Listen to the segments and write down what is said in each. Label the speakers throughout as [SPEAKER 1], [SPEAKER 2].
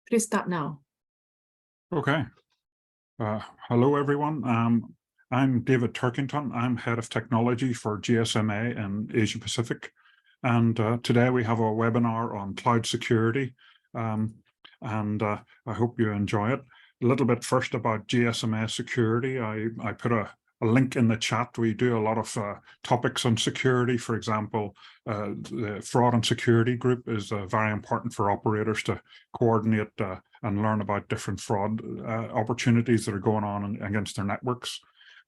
[SPEAKER 1] Please start now.
[SPEAKER 2] Okay. Hello, everyone. I'm David Turkington. I'm Head of Technology for GSMA in Asia Pacific. And today we have a webinar on cloud security. I hope you enjoy it. A little bit first about GSMA security. I put a link in the chat. We do a lot of topics on security. For example, the fraud and security group is very important for operators to coordinate and learn about different fraud opportunities that are going on against their networks.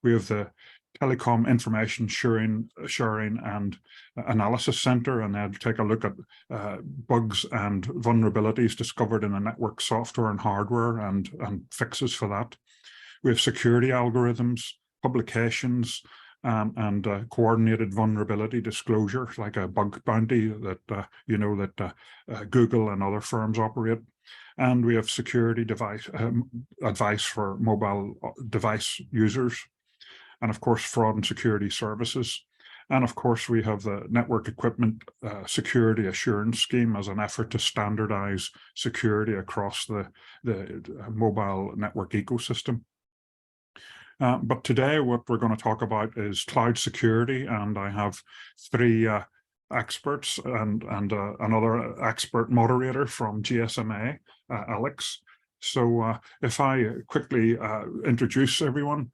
[SPEAKER 2] We have the Telecom Information Sharing and Analysis Center, and they'll take a look at bugs and vulnerabilities discovered in the network software and hardware and fixes for that. We have security algorithms, publications, and coordinated vulnerability disclosure, like a bug bounty that Google and other firms operate. And we have security advice for mobile device users, and of course, fraud and security services. And of course, we have the Network Equipment Security Assurance Scheme as an effort to standardize security across the mobile network ecosystem. But today, what we're going to talk about is cloud security, and I have three experts and another expert moderator from GSMA, Alex. So if I quickly introduce everyone,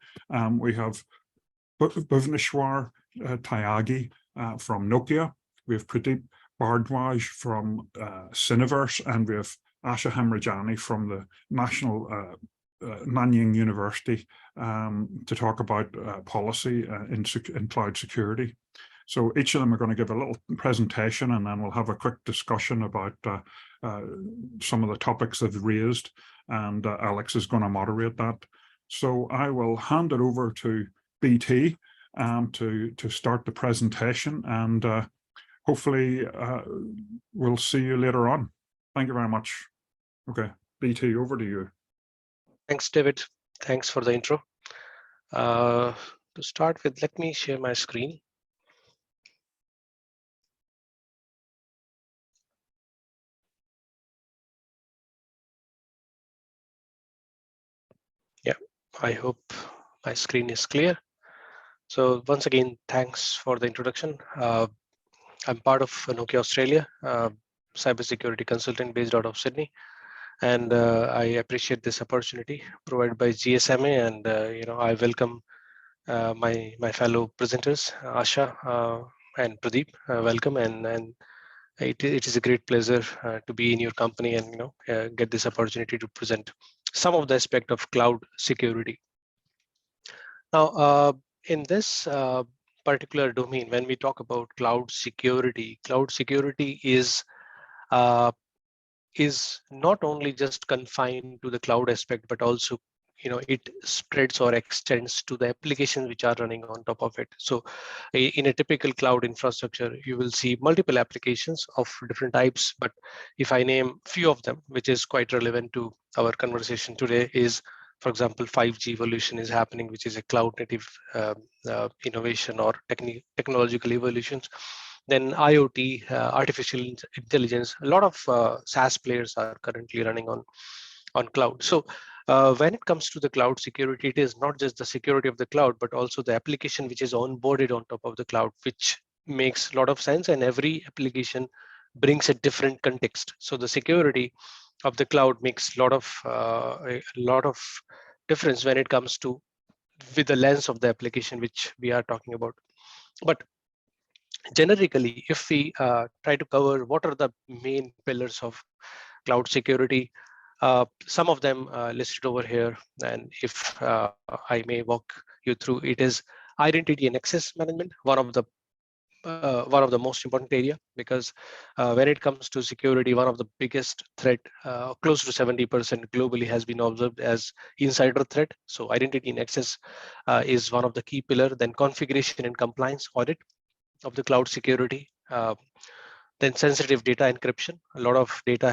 [SPEAKER 2] we have Bhuvneshwar Tyagi from Nokia. We have Pradeep Bhardwaj from Cineverse, and we have Asha Hemrajani from the National Nanyang University to talk about policy in cloud security. So each of them are going to give a little presentation, and then we'll have a quick discussion about some of the topics they've raised, and Alex is going to moderate that. So I will hand it over to BT to start the presentation, and hopefully we'll see you later on. Thank you very much. Okay, BT, over to you.
[SPEAKER 3] Thanks, David. Thanks for the intro. To start with, let me share my screen. Yeah, I hope my screen is clear. So once again, thanks for the introduction. I'm part of Nokia Australia, cybersecurity consultant based out of Sydney. And I appreciate this opportunity provided by GSMA, and I welcome my fellow presenters, Asha and Pradeep. Welcome, and it is a great pleasure to be in your company and get this opportunity to present some of the aspect of cloud security. Now, in this particular domain, when we talk about cloud security is not only just confined to the cloud aspect, but also it spreads or extends to the applications which are running on top of it. So in a typical cloud infrastructure, you will see multiple applications of different types, but if I name few of them, which is quite relevant to our conversation today, is, for example, 5G evolution is happening, which is a cloud native innovation or technological evolutions. Then IoT, artificial intelligence, a lot of SaaS players are currently running on cloud. So when it comes to the cloud security, it is not just the security of the cloud, but also the application which is onboarded on top of the cloud, which makes a lot of sense, and every application brings a different context. So the security of the cloud makes a lot of difference when it comes to with the lens of the application which we are talking about. But generically, if we try to cover what are the main pillars of cloud security, some of them listed over here, and if I may walk you through, it is identity and access management, one of the most important area, because when it comes to security, one of the biggest threat, close to 70% globally, has been observed as insider threat. So identity and access is one of the key pillar. Then configuration and compliance audit of the cloud security. Then sensitive data encryption. A lot of data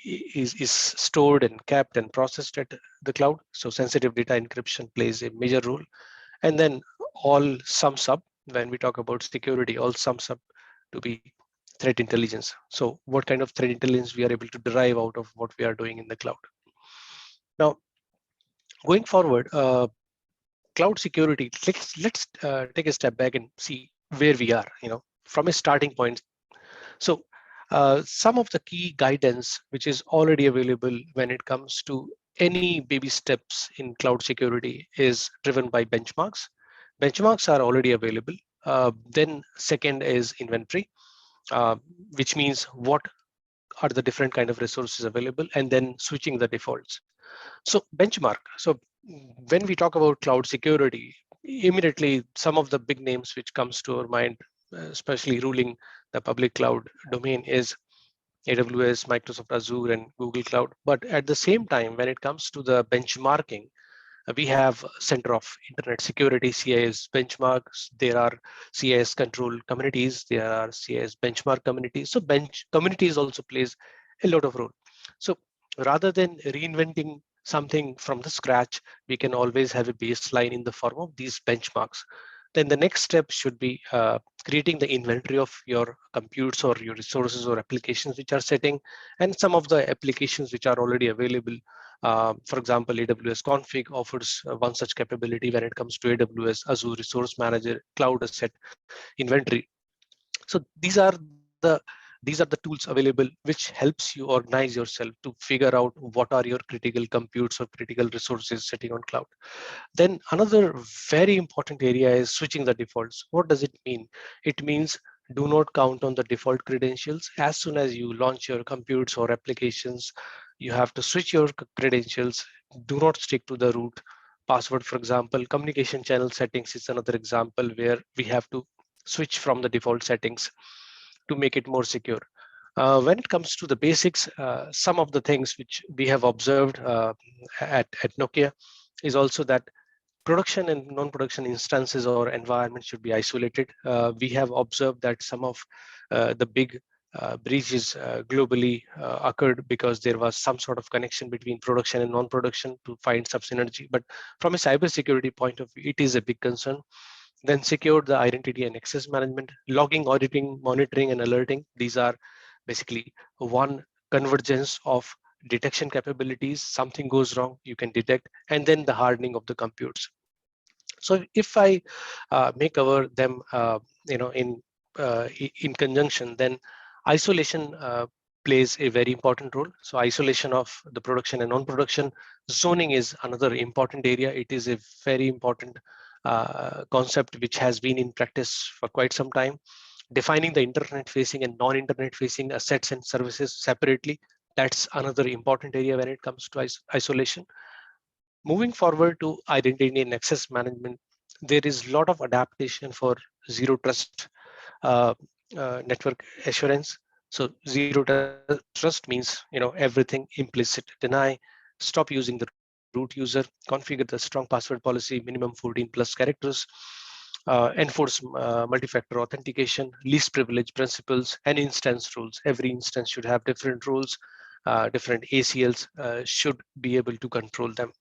[SPEAKER 3] is stored and kept and processed at the cloud. So sensitive data encryption plays a major role. And then all sums up, when we talk about security, all sums up to be threat intelligence. So what kind of threat intelligence we are able to derive out of what we are doing in the cloud. Now, going forward, cloud security, let's take a step back and see where we are, from a starting point. So some of the key guidance which is already available when it comes to any baby steps in cloud security is driven by benchmarks. Benchmarks are already available. Then second is inventory, uh, which means what are the different kind of resources available, and then switching the defaults. So benchmark. So when we talk about cloud security, immediately some of the big names which comes to our mind, especially ruling the public cloud domain, is AWS, Microsoft Azure, and Google Cloud. But at the same time, when it comes to the benchmarking, we have Center of Internet Security, CIS benchmarks. There are CIS control communities. There are CIS benchmark communities. So bench communities also plays a lot of role. So rather than reinventing something from the scratch, we can always have a baseline in the form of these benchmarks. Then the next step should be creating the inventory of your computes or your resources or applications which are setting, and some of the applications which are already available. For example, AWS Config offers one such capability when it comes to AWS Azure Resource Manager, Cloud Asset Inventory. So these are the tools available which helps you organize yourself to figure out what are your critical computes or critical resources sitting on cloud. Then another very important area is switching the defaults. What does it mean? It means do not count on the default credentials. As soon as you launch your computes or applications, you have to switch your credentials. Do not stick to the root password. For example, communication channel settings is another example where we have to switch from the default settings to make it more secure. When it comes to the basics, some of the things which we have observed at Nokia is also that production and non-production instances or environments should be isolated. We have observed that some of the big breaches globally occurred because there was some sort of connection between production and non-production to find some synergy. But from a cybersecurity point of view, it is a big concern. Then secure the identity and access management, logging, auditing, monitoring, and alerting. These are basically one convergence of detection capabilities. Something goes wrong, you can detect, and then the hardening of the computes. So if I may cover them, in conjunction, then isolation plays a very important role. So isolation of the production and non-production. Zoning is another important area. It is a very important concept which has been in practice for quite some time. Defining the internet facing and non-internet facing assets and services separately. That's another important area when it comes to isolation. Moving forward to identity and access management, there is a lot of adaptation for zero trust network assurance. So zero trust means everything implicit. Deny, stop using the root user, configure the strong password policy, minimum 14 plus characters, enforce multi-factor authentication, least privilege principles, and instance rules. Every instance should have different rules. Different ACLs should be able to control them.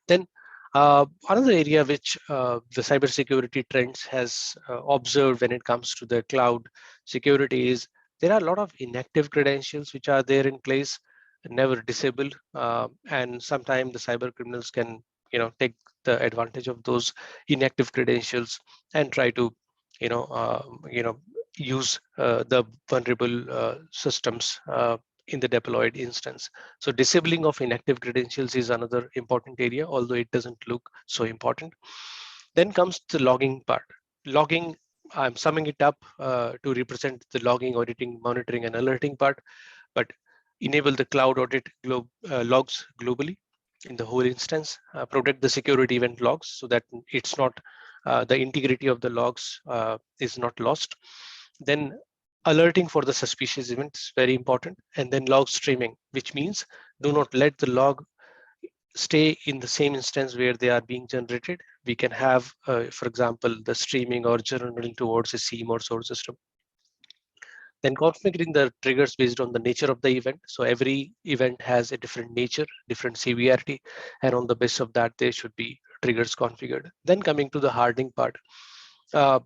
[SPEAKER 3] Then another area which the cybersecurity trends has observed when it comes to the cloud security is there are a lot of inactive credentials which are there in place, never disabled, and sometimes the cyber criminals can take the advantage of those inactive credentials and try to you know uh, you know use the vulnerable systems in the deployed instance. So disabling of inactive credentials is another important area, although it doesn't look so important. Then comes the logging part. Logging, I'm summing it up to represent the logging, auditing, monitoring, and alerting part, but enable the cloud audit logs globally in the whole instance, protect the security event logs so that it's not the integrity of the logs is not lost. Then alerting for the suspicious events, very important. And then log streaming, which means do not let the log stay in the same instance where they are being generated. We can have, for example, the streaming or journaling towards a SIEM or source system. Then configuring the triggers based on the nature of the event. So every event has a different nature, different severity, and on the basis of that, there should be triggers configured. Then coming to the hardening part. Uh,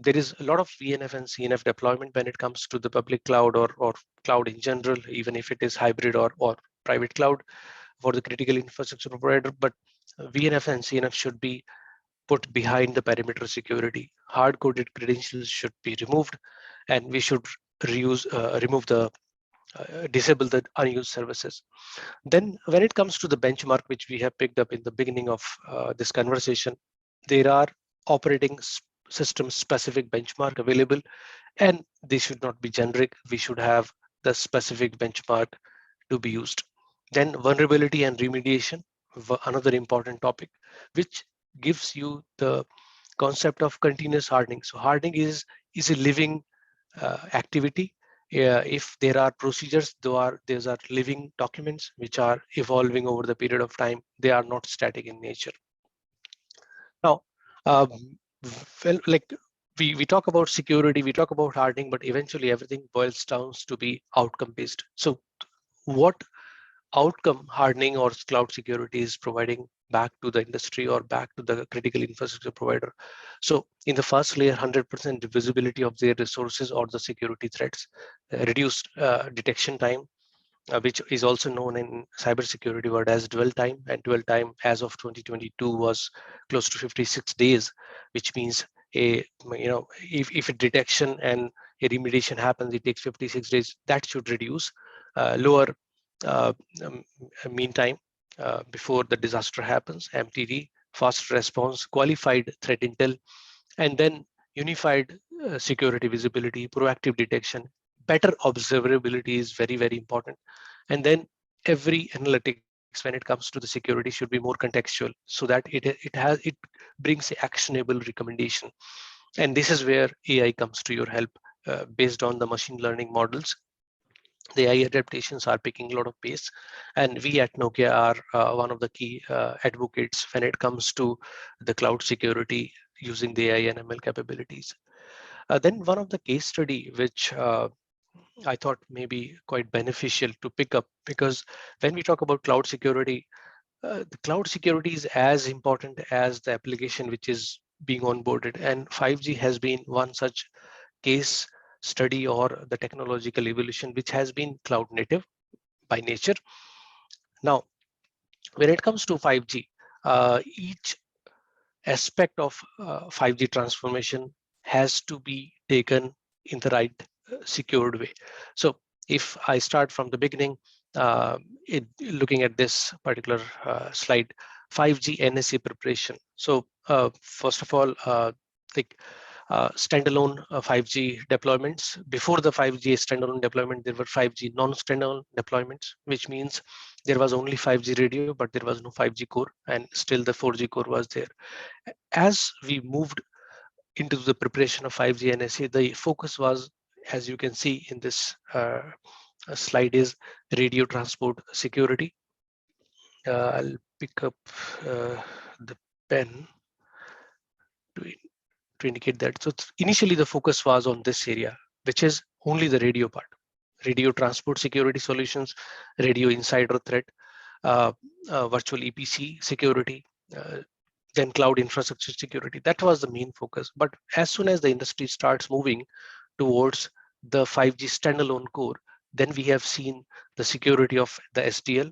[SPEAKER 3] there is a lot of VNF and CNF deployment when it comes to the public cloud or cloud in general, even if it is hybrid or private cloud for the critical infrastructure provider. But VNF and CNF should be put behind the perimeter security. Hard-coded credentials should be removed, and we should disable the unused services. Then when it comes to the benchmark, which we have picked up in the beginning of this conversation, there are operating system specific benchmark available, and they should not be generic. We should have the specific benchmark to be used. Then vulnerability and remediation, another important topic, which gives you the concept of continuous hardening. So hardening is a living activity. If there are procedures, those are living documents which are evolving over the period of time. They are not static in nature. Now, well, like we talk about security, we talk about hardening, but eventually everything boils down to be outcome based. So what outcome hardening or cloud security is providing back to the industry or back to the critical infrastructure provider? So in the first layer, 100% visibility of their resources or the security threats, reduced detection time, which is also known in cybersecurity world as dwell time, and dwell time as of 2022 was close to 56 days, which means if a detection and a remediation happens, it takes 56 days. That should reduce. Lower uh, um, mean time before the disaster happens, MTD, fast response, qualified threat intel, and then unified security visibility, proactive detection, better observability is very, very important. And then every analytics when it comes to the security should be more contextual, so that it brings actionable recommendation. And this is where AI comes to your help. Based on the machine learning models, the AI adaptations are picking a lot of pace, and we at Nokia are one of the key advocates when it comes to the cloud security using the AI and ML capabilities. Then one of the case study which I thought may be quite beneficial to pick up, because when we talk about cloud security, the cloud security is as important as the application which is being onboarded, and 5G has been one such case study or the technological evolution which has been cloud native by nature. Now, when it comes to 5G, each aspect of 5G transformation has to be taken in the right secured way. So if I start from the beginning, looking at this particular slide, 5G NSA preparation. So first of all, like standalone 5G deployments. Before the 5G standalone deployment, there were 5G non-standalone deployments, which means there was only 5G radio, but there was no 5G core, and still the 4G core was there. As we moved into the preparation of 5G NSA, the focus was, as you can see in this slide, is radio transport security. I'll pick up the pen to indicate that. So initially the focus was on this area, which is only the radio part, radio transport security solutions, radio insider threat, virtual EPC security, then cloud infrastructure security. That was the main focus. But as soon as the industry starts moving towards the 5G standalone core, then we have seen the security of the SDL,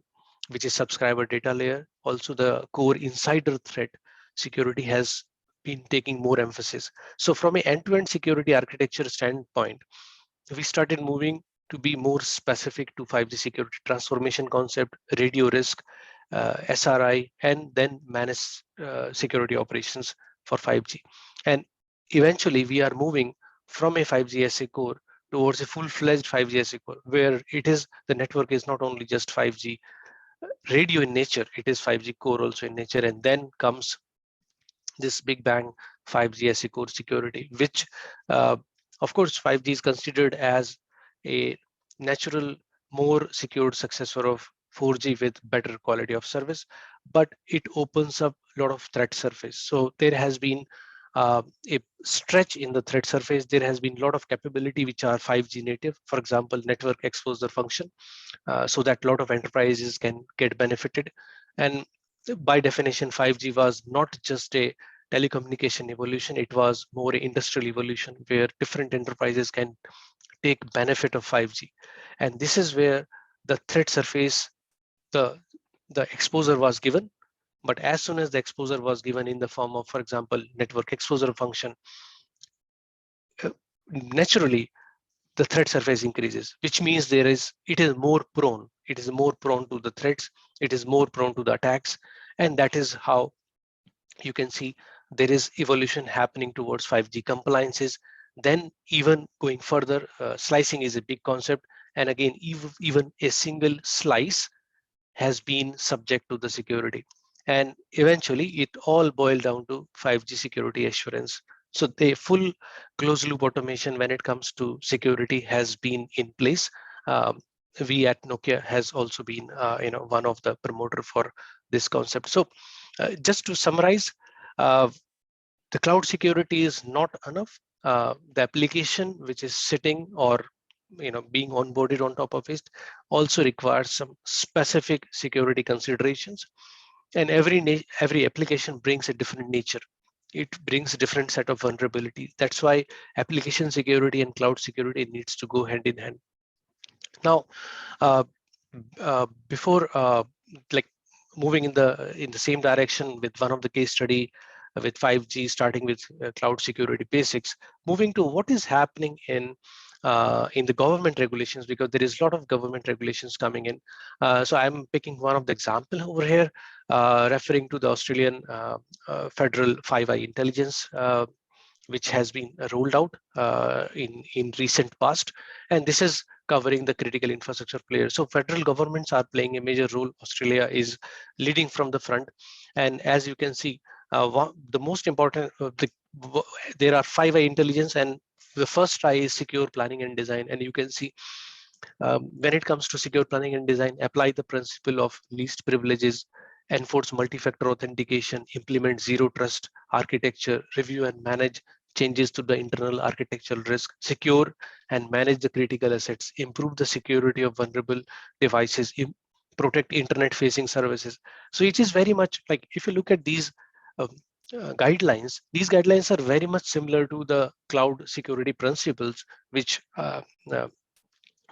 [SPEAKER 3] which is subscriber data layer. Also the core insider threat security has been taking more emphasis. So from an end-to-end security architecture standpoint, we started moving to be more specific to 5G security transformation concept, radio risk, SRI, and then manage security operations for 5G. And eventually we are moving from a 5G SA core towards a full-fledged 5G SA core, where it is the network is not only just 5G radio in nature, it is 5G core also in nature, and then comes this big bang 5G SA core security, which of course 5G is considered as a natural, more secured successor of 4G with better quality of service, but it opens up a lot of threat surface. So there has been a stretch in the threat surface. There has been a lot of capability which are 5G native, for example, network exposure function, so that a lot of enterprises can get benefited. And by definition, 5G was not just a telecommunication evolution, it was more industrial evolution where different enterprises can take benefit of 5G. And this is where the threat surface, the exposure was given. But as soon as the exposure was given in the form of, for example, network exposure function, naturally the threat surface increases, which means it is more prone to the threats, it is more prone to the attacks. And that is how you can see there is evolution happening towards 5G compliances. Then even going further, slicing is a big concept. And again, even a single slice has been subject to the security. And eventually it all boiled down to 5G security assurance. So the full closed loop automation when it comes to security has been in place. We at Nokia has also been one of the promoter for this concept. So just to summarize, the cloud security is not enough. The application which is sitting or being onboarded on top of it also requires some specific security considerations. And every application brings a different nature. It brings a different set of vulnerabilities. That's why application security and cloud security needs to go hand in hand. Now, before like moving in the same direction with one of the case study with 5G, starting with cloud security basics, moving to what is happening in the government regulations, because there is a lot of government regulations coming in. So I'm picking one of the example over here, referring to the Australian federal 5i intelligence, which has been rolled out in recent past, and this is covering the critical infrastructure players. So federal governments are playing a major role. Australia is leading from the front, and as you can see, the most important, there are 5i intelligence, and the first I is secure planning and design. And you can see when it comes to secure planning and design, apply the principle of least privileges, enforce multi-factor authentication, implement zero trust architecture, review and manage changes to the internal architectural risk, secure and manage the critical assets, improve the security of vulnerable devices, protect internet-facing services. So it is very much like, if you look at these guidelines, these guidelines are very much similar to the cloud security principles, which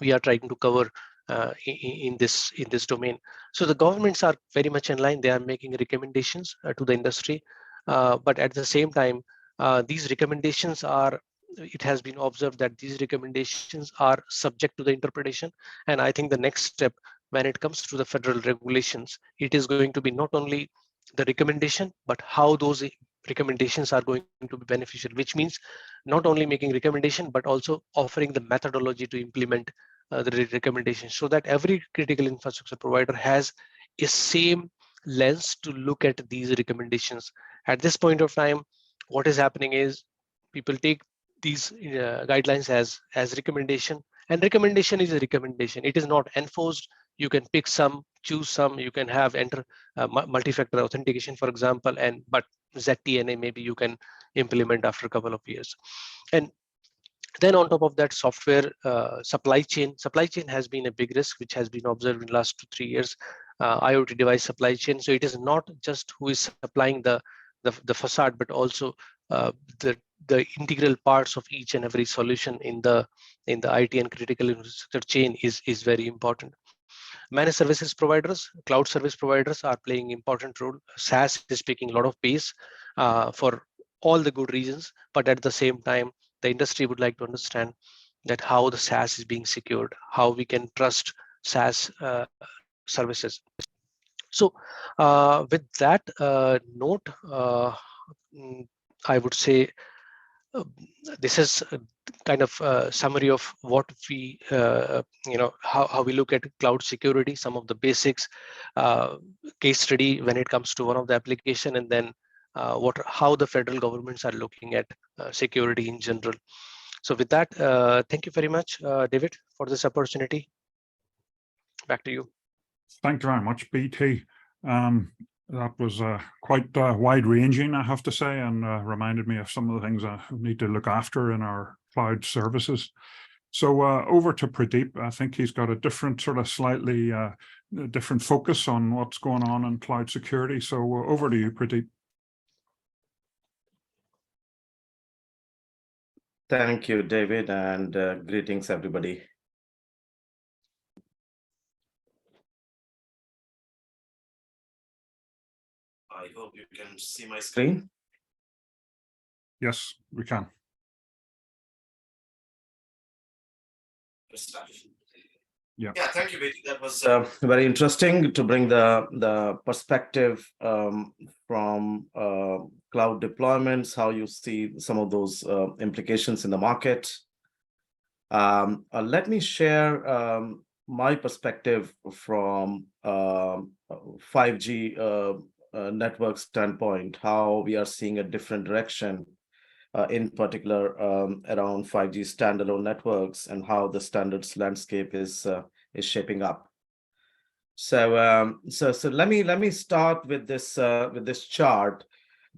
[SPEAKER 3] we are trying to cover in this domain. So the governments are very much in line. They are making recommendations to the industry, but at the same time, these recommendations are, it has been observed that these recommendations are subject to the interpretation. And I think the next step when it comes to the federal regulations, it is going to be not only the recommendation, but how those recommendations are going to be beneficial, which means not only making recommendation, but also offering the methodology to implement the recommendations, so that every critical infrastructure provider has a same lens to look at these recommendations. At this point of time, what is happening is people take these guidelines as recommendation, and recommendation is a recommendation. It is not enforced. You can pick some, choose some. You can have multi-factor authentication, for example, but ZTNA maybe you can implement after a couple of years. And then on top of that, software supply chain has been a big risk, which has been observed in the last 2-3 years. IoT device supply chain. So it is not just who is supplying the facade, but also the integral parts of each and every solution in the IT and critical infrastructure chain is very important. Managed services providers, cloud service providers are playing important role. SaaS is taking a lot of pace for all the good reasons, but at the same time, the industry would like to understand that how the SaaS is being secured, how we can trust SaaS services. So with that note, I would say this is kind of a summary of what we, how we look at cloud security, some of the basics, case study when it comes to one of the application, and then how the federal governments are looking at security in general. So with that, thank you very much, David, for this opportunity. Back to you.
[SPEAKER 2] Thank you very much, BT. That was quite wide-ranging, I have to say, and reminded me of some of the things I need to look after in our cloud services. So over to Pradeep. I think he's got a different sort of slightly different focus on what's going on in cloud security. So over to you, Pradeep.
[SPEAKER 1] Thank you, David, and greetings, everybody. I hope you can see my screen.
[SPEAKER 2] Yes, we can. Yeah,
[SPEAKER 1] thank you, Betty. That was very interesting to bring the perspective from cloud deployments, how you see some of those implications in the market. Let me share my perspective from 5G network standpoint, how we are seeing a different direction in particular around 5G standalone networks and how the standards landscape is shaping up. So let me start with this chart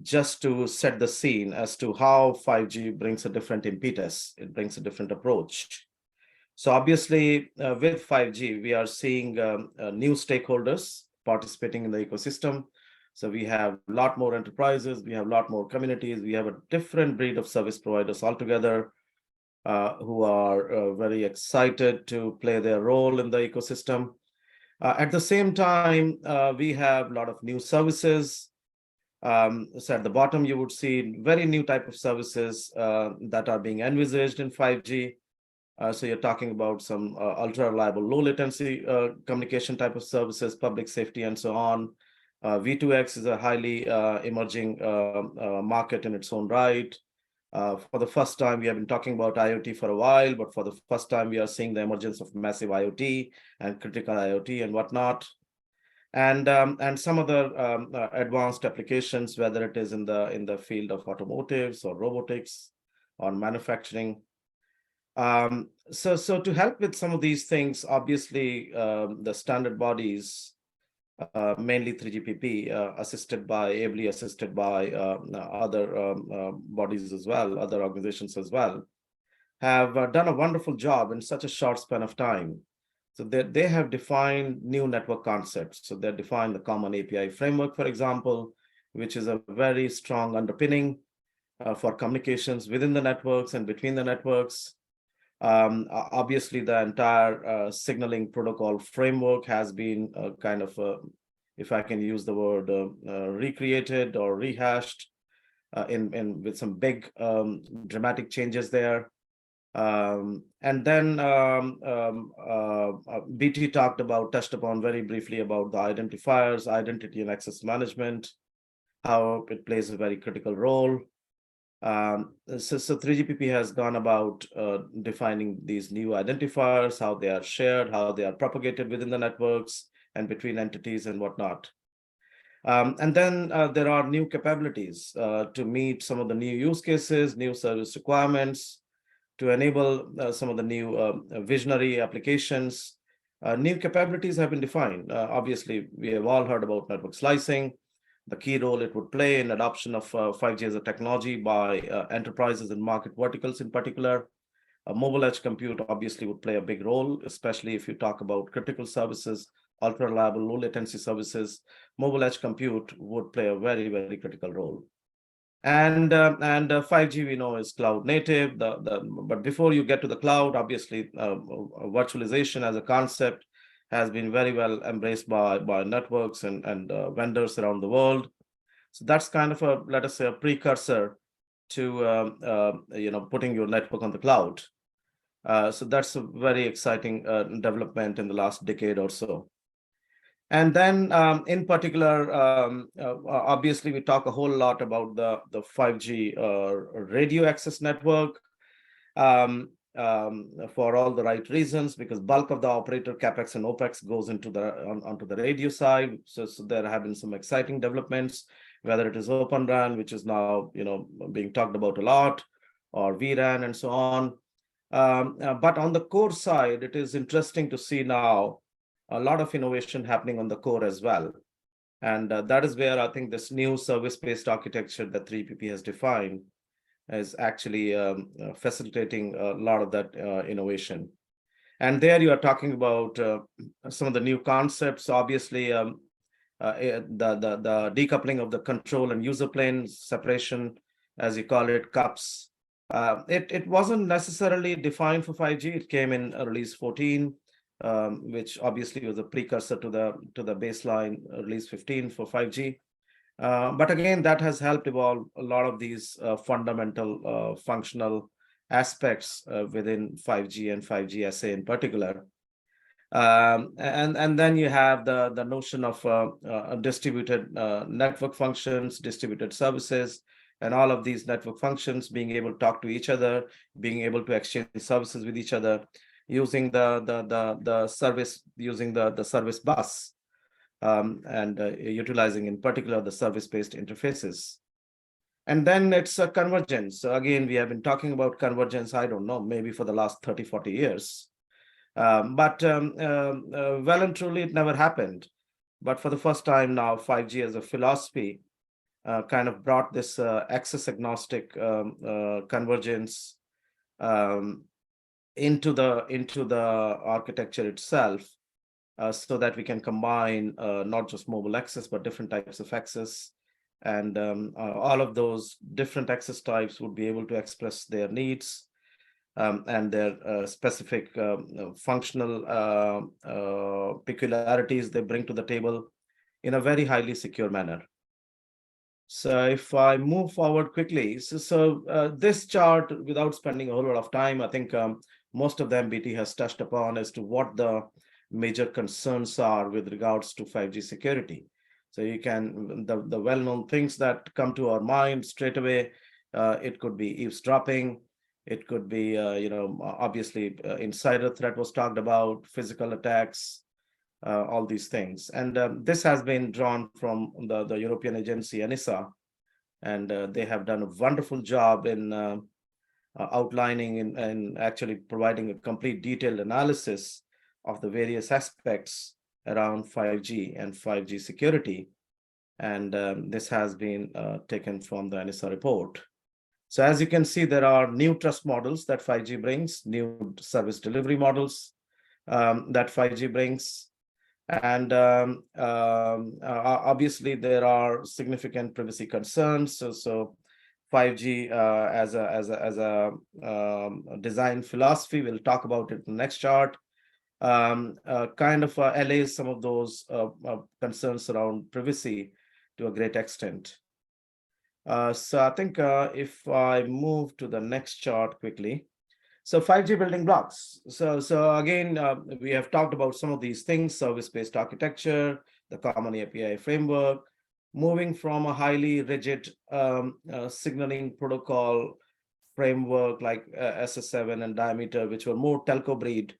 [SPEAKER 1] just to set the scene as to how 5G brings a different impetus. It brings a different approach. So obviously, with 5G, we are seeing new stakeholders participating in the ecosystem. So we have a lot more enterprises, we have a lot more communities, we have a different breed of service providers altogether who are very excited to play their role in the ecosystem. At the same time, we have a lot of new services. So at the bottom, you would see very new type of services that are being envisaged in 5G. So you're talking about some ultra reliable, low latency communication type of services, public safety, and so on. V2X is a highly emerging market in its own right. For the first time, we have been talking about IoT for a while, but for the first time, we are seeing the emergence of massive IoT and critical IoT and whatnot. And some other advanced applications, whether it is in the field of automotives or robotics or manufacturing. So to help with some of these things, obviously the standard bodies, mainly 3GPP, ably assisted by other bodies as well, other organizations as well, have done a wonderful job in such a short span of time. So they have defined new network concepts. So they defined the common API framework, for example, which is a very strong underpinning for communications within the networks and between the networks. Obviously, the entire signaling protocol framework has been kind of, if I can use the word, recreated or rehashed in with some big dramatic changes there. And then BT touched upon very briefly about the identifiers, identity and access management, how it plays a very critical role. So 3GPP has gone about defining these new identifiers, how they are shared, how they are propagated within the networks and between entities and whatnot. And then there are new capabilities to meet some of the new use cases, new service requirements, to enable some of the new visionary applications. New capabilities have been defined. Obviously, we have all heard about network slicing, the key role it would play in adoption of 5G as a technology by enterprises and market verticals in particular. Mobile edge compute obviously would play a big role, especially if you talk about critical services, ultra reliable, low latency services. Mobile edge compute would play a very, very critical role. And 5G we know is cloud native. But before you get to the cloud, obviously virtualization as a concept has been very well embraced by networks and vendors around the world. So that's kind of a, let us say, a precursor to putting your network on the cloud. So that's a very exciting development in the last decade or so. And then in particular, obviously, we talk a whole lot about the 5G radio access network for all the right reasons, because bulk of the operator CapEx and OpEx goes into onto the radio side. So there have been some exciting developments, whether it is Open RAN, which is now being talked about a lot, or vRAN and so on. But on the core side, it is interesting to see now a lot of innovation happening on the core as well. And that is where I think this new service-based architecture that 3GPP has defined is actually facilitating a lot of that innovation. And there you are talking about some of the new concepts, obviously the decoupling of the control and user plane separation, as you call it, CUPS, It wasn't necessarily defined for 5G. It came in release 14, which obviously was a precursor to the baseline release 15 for 5G. But again, that has helped evolve a lot of these fundamental functional aspects within 5G and 5G SA in particular. And then you have the notion of distributed network functions, distributed services, and all of these network functions being able to talk to each other, being able to exchange services with each other, using the service, using the service bus, and utilizing in particular the service-based interfaces. And then it's a convergence. So again, we have been talking about convergence, I don't know, maybe for the last 30, 40 years. But well and truly, it never happened. But for the first time now, 5G as a philosophy kind of brought this access agnostic convergence into the architecture itself, so that we can combine not just mobile access, but different types of access. And all of those different access types would be able to express their needs and their specific functional peculiarities they bring to the table in a very highly secure manner. So if I move forward quickly, this chart, without spending a whole lot of time, I think most of them BT has touched upon as to what the major concerns are with regards to 5G security. So you can, the well-known things that come to our mind straight away, it could be eavesdropping, it could be, obviously insider threat was talked about, physical attacks, all these things. And this has been drawn from the European agency, ENISA, and they have done a wonderful job in outlining and actually providing a complete detailed analysis of the various aspects around 5G and 5G security. And this has been taken from the ENISA report. So as you can see, there are new trust models that 5G brings, new service delivery models that 5G brings. And obviously, there are significant privacy concerns. So 5G as a design philosophy, we'll talk about it in the next chart, kind of allays some of those concerns around privacy to a great extent. So I think if I move to the next chart quickly. So 5G building blocks. So again, we have talked about some of these things: service-based architecture, the common API framework, moving from a highly rigid signaling protocol framework like SS7 and Diameter, which were more telco breed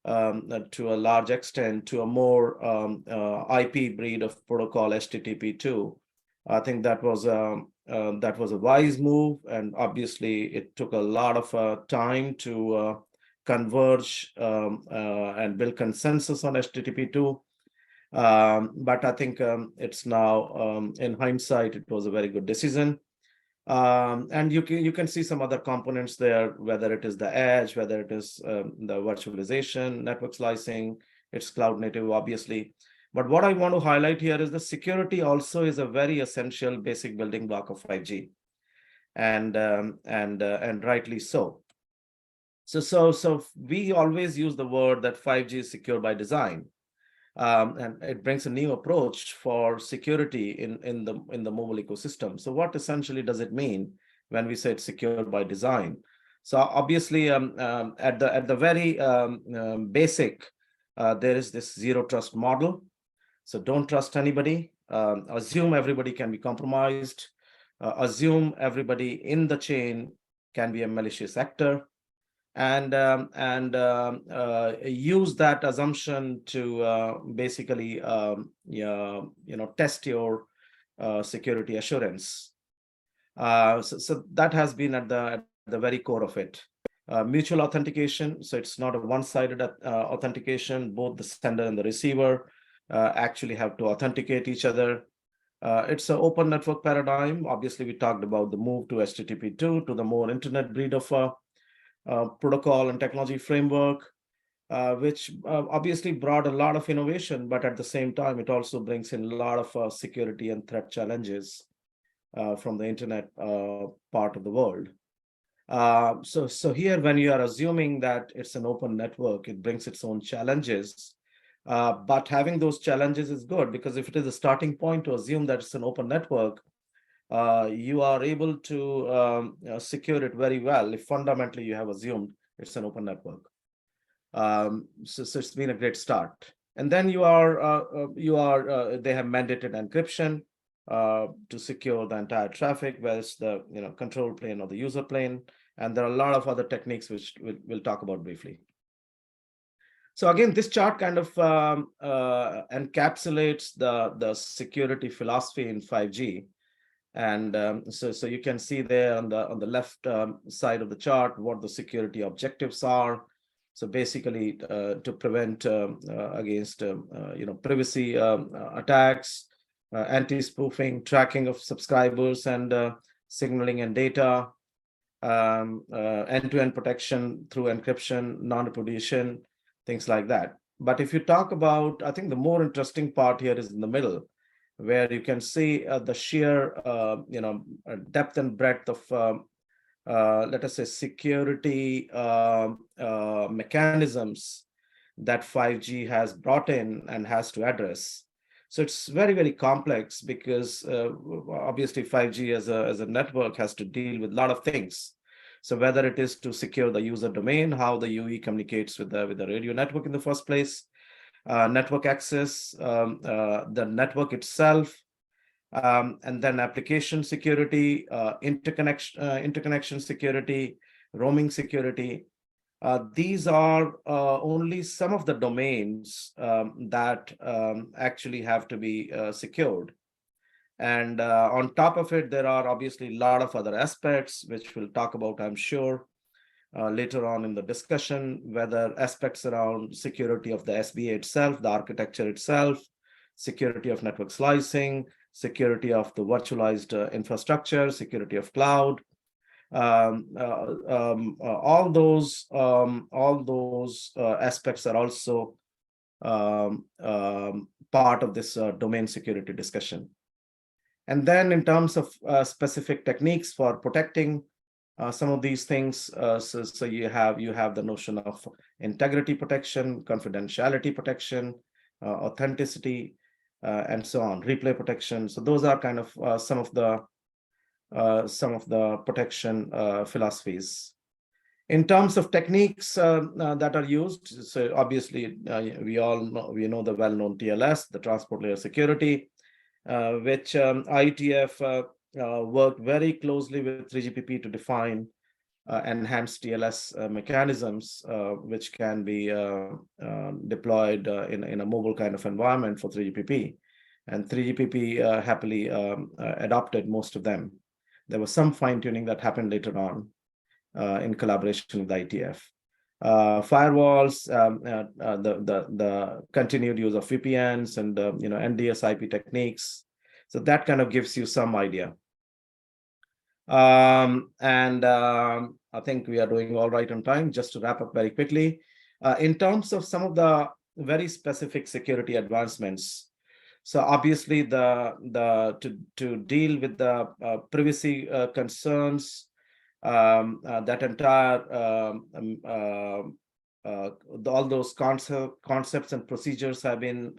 [SPEAKER 1] to a large extent, to a more IP breed of protocol, HTTP2. I think that was a wise move, and obviously it took a lot of time to converge and build consensus on HTTP2. But I think it's now, in hindsight, it was a very good decision. And you can see some other components there, whether it is the edge, whether it is the virtualization, network slicing, it's cloud native, obviously. But what I want to highlight here is the security also is a very essential basic building block of 5G, and rightly so. So we always use the word that 5G is secure by design, and it brings a new approach for security in the mobile ecosystem. So what essentially does it mean when we say it's secure by design? So obviously, at the very basic, there is this zero trust model. So don't trust anybody. Assume everybody can be compromised. Assume everybody in the chain can be a malicious actor, and use that assumption to basically test your security assurance. So that has been at the very core of it. Mutual authentication. So it's not a one-sided authentication. Both the sender and the receiver actually have to authenticate each other. It's an open network paradigm. Obviously, we talked about the move to HTTP2, to the more internet breed of protocol and technology framework, which obviously brought a lot of innovation, but at the same time, it also brings in a lot of security and threat challenges from the internet part of the world. So here, when you are assuming that it's an open network, it brings its own challenges. But having those challenges is good, because if it is a starting point to assume that it's an open network, you are able to secure it very well if fundamentally you have assumed it's an open network. So it's been a great start. And then they have mandated encryption to secure the entire traffic, whether it's the control plane or the user plane. And there are a lot of other techniques which we'll talk about briefly. So again, this chart kind of encapsulates the security philosophy in 5G. And so you can see there on the left side of the chart what the security objectives are. So basically, to prevent against privacy attacks, anti-spoofing, tracking of subscribers, and signaling and data, end-to-end protection through encryption, non-repudiation, things like that. But if you talk about, I think the more interesting part here is in the middle, where you can see the sheer depth and breadth of let us say security mechanisms that 5G has brought in and has to address. So it's very, very complex, because obviously 5G as a network has to deal with a lot of things. So whether it is to secure the user domain, how the UE communicates with the radio network in the first place, network access, the network itself, and then application security, interconnection security, roaming security. These are only some of the domains that actually have to be secured. And on top of it, there are obviously a lot of other aspects, which we'll talk about, I'm sure, later on in the discussion, whether aspects around security of the SBA itself, the architecture itself, security of network slicing, security of the virtualized infrastructure, security of cloud, all those aspects are also part of this domain security discussion. And then in terms of specific techniques for protecting some of these things, so you have the notion of integrity protection, confidentiality protection, authenticity, and so on, replay protection. So those are kind of some of the protection philosophies. In terms of techniques that are used, so obviously we know the well-known TLS, the transport layer security, which IETF worked very closely with 3GPP to define enhanced TLS mechanisms, which can be deployed in a mobile kind of environment for 3GPP. And 3GPP happily adopted most of them. There was some fine-tuning that happened later on in collaboration with IETF. Firewalls, the continued use of VPNs and NDS IP techniques. So that kind of gives you some idea. I think we are doing all right on time. Just to wrap up very quickly, in terms of some of the very specific security advancements. So obviously, to deal with the privacy concerns, that entire all those concepts and procedures have been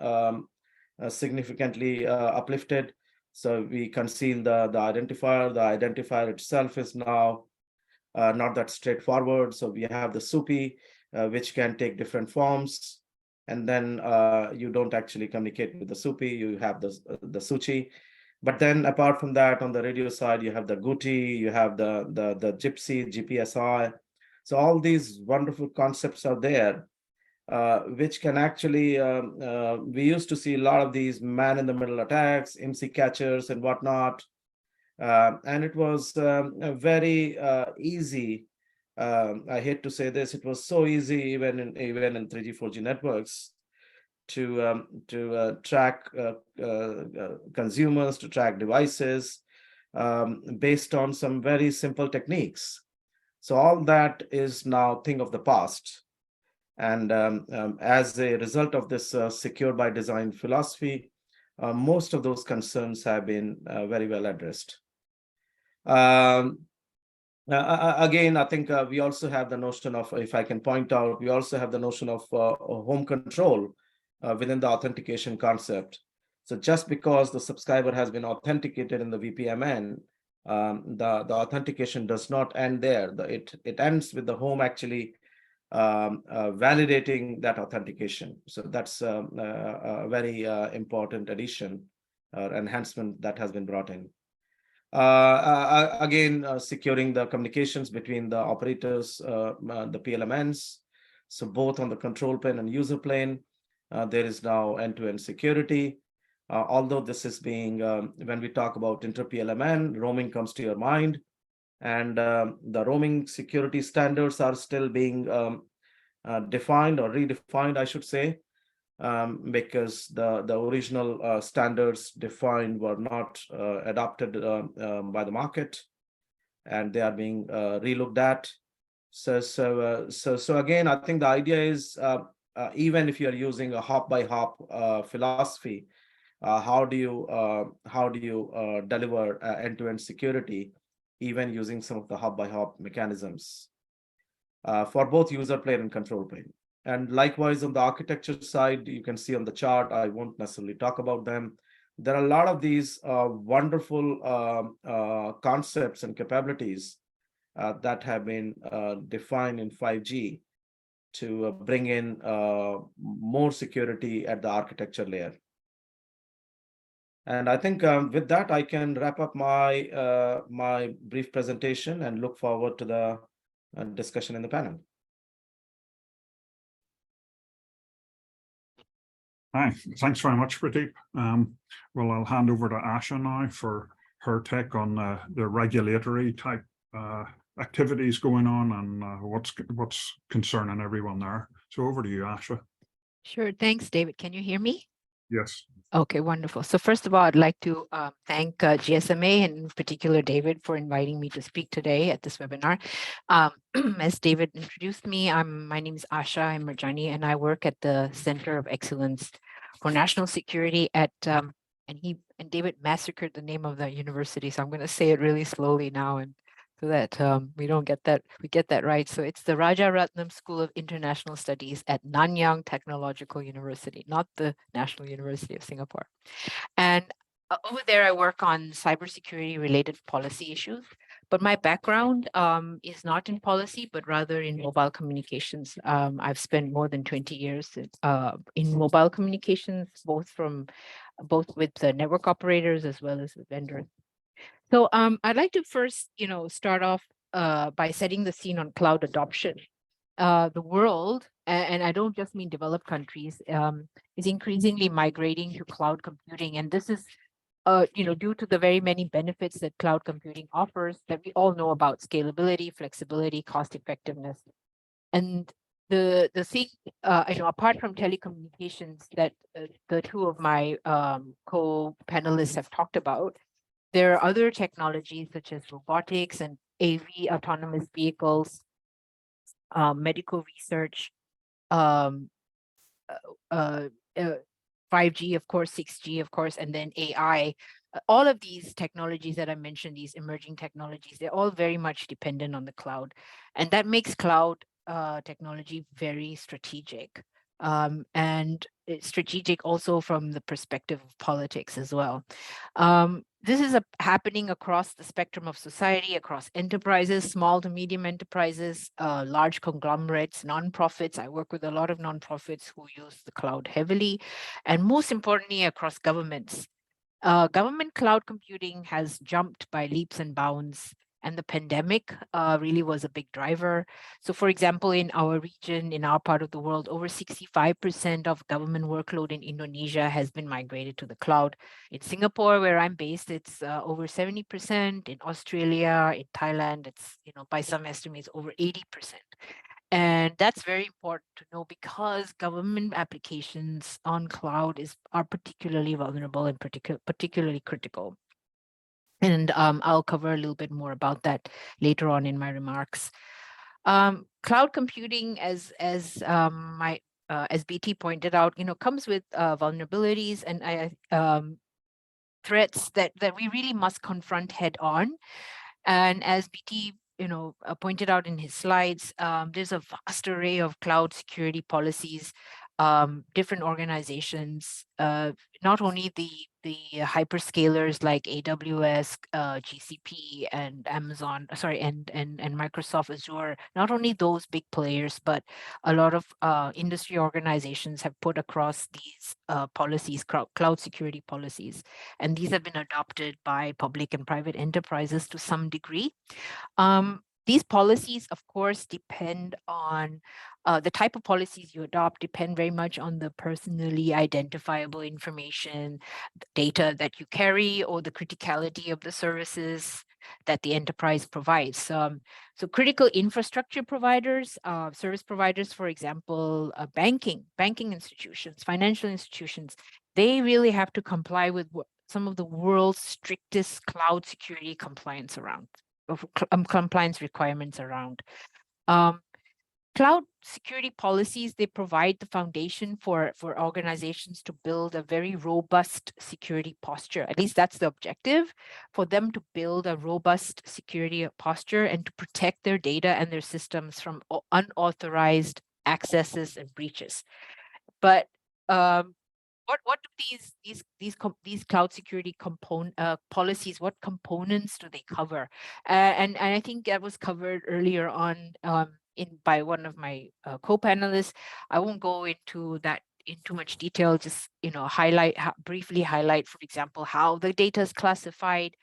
[SPEAKER 1] significantly uplifted. So we conceal the identifier. The identifier itself is now not that straightforward. So we have the SUPI, which can take different forms. And then you don't actually communicate with the SUPI. You have the SUCHI. But then apart from that, on the radio side, you have the GUTI, you have the GPSI, GPSI. So all these wonderful concepts are there, which can actually, we used to see a lot of these man-in-the-middle attacks, IMSI catchers and whatnot. And it was very easy. I hate to say this, it was so easy even in 3G, 4G networks to track consumers, to track devices based on some very simple techniques. So all that is now thing of the past. And as a result of this secure by design philosophy, most of those concerns have been very well addressed. Again, I think we also have the notion of, if I can point out, we also have the notion of home control within the authentication concept. So just because the subscriber has been authenticated in the VPMN, the authentication does not end there. It ends with the home actually validating that authentication. So that's a very important addition or enhancement that has been brought in. Again, securing the communications between the operators, the PLMNs. So both on the control plane and user plane, there is now end-to-end security. Although this is being, when we talk about inter-PLMN, roaming comes to your mind. And the roaming security standards are still being defined or redefined, I should say. Because the original standards defined were not adopted by the market, and they are being relooked at. So again, I think the idea is even if you are using a hop by hop philosophy, how do you deliver end-to-end security, even using some of the hop by hop mechanisms for both user plane and control plane. And likewise, on the architecture side, you can see on the chart, I won't necessarily talk about them. There are a lot of these wonderful concepts and capabilities that have been defined in 5G to bring in more security at the architecture layer. And I think with that, I can wrap up my my brief presentation and look forward to the discussion in the panel.
[SPEAKER 2] Hi, thanks very much, Pradeep. Well, I'll hand over to Asha now for her take on the regulatory type activities going on and what's concerning everyone there. So over to you, Asha.
[SPEAKER 4] Sure. Thanks, David. Can you hear me?
[SPEAKER 2] Yes.
[SPEAKER 4] Okay, wonderful. So first of all, I'd like to thank GSMA and in particular David for inviting me to speak today at this webinar. As David introduced me, my name is Asha Mirjani, and I work at the Center of Excellence for National Security at and David massacred the name of the university, so I'm going to say it really slowly now and so that we get that right. So it's the Rajaratnam School of International Studies at Nanyang Technological University, not the National University of Singapore. And over there, I work on cybersecurity related policy issues. But my background is not in policy, but rather in mobile communications. I've spent more than 20 years in mobile communications, both with the network operators as well as with vendors. So I'd like to first, start off by setting the scene on cloud adoption. The world, and I don't just mean developed countries, is increasingly migrating to cloud computing, and this is, due to the very many benefits that cloud computing offers that we all know about: scalability, flexibility, cost effectiveness, and the thing, apart from telecommunications that the two of my co-panelists have talked about. There are other technologies such as robotics and AV, autonomous vehicles, medical research, 5G, of course, 6G, of course, and then AI. All of these technologies that I mentioned, these emerging technologies, they're all very much dependent on the cloud. And that makes cloud technology very strategic. And it's strategic also from the perspective of politics as well. This is happening across the spectrum of society, across enterprises, small to medium enterprises, large conglomerates, nonprofits. I work with a lot of nonprofits who use the cloud heavily, and most importantly, across governments. Government cloud computing has jumped by leaps and bounds, and the pandemic really was a big driver. So for example, in our region, in our part of the world, over 65% of government workload in Indonesia has been migrated to the cloud. In Singapore, where I'm based, it's over 70%. In Australia, in Thailand, it's, by some estimates, over 80%. And that's very important to know because government applications on cloud are particularly vulnerable and particularly critical. And I'll cover a little bit more about that later on in my remarks. Cloud computing, as BT pointed out, comes with vulnerabilities and threats that we really must confront head on. And as BT pointed out in his slides, there's a vast array of cloud security policies, different organizations, not only the hyperscalers like AWS, GCP, and Amazon, and Microsoft Azure, not only those big players, but a lot of industry organizations have put across these policies, cloud security policies, and these have been adopted by public and private enterprises to some degree. These policies, of course, depend on the type of policies you adopt, depend very much on the personally identifiable information, the data that you carry, or the criticality of the services that the enterprise provides. So critical infrastructure providers, service providers, for example, banking institutions, financial institutions, they really have to comply with some of the world's strictest cloud security compliance requirements around. Cloud security policies, they provide the foundation for organizations to build a very robust security posture. At least that's the objective, for them to build a robust security posture and to protect their data and their systems from unauthorized accesses and breaches. But what do these cloud security policies, what components do they cover? And I think that was covered earlier on by one of my co-panelists. I won't go into that in too much detail, just briefly highlight, for example, how the data is classified,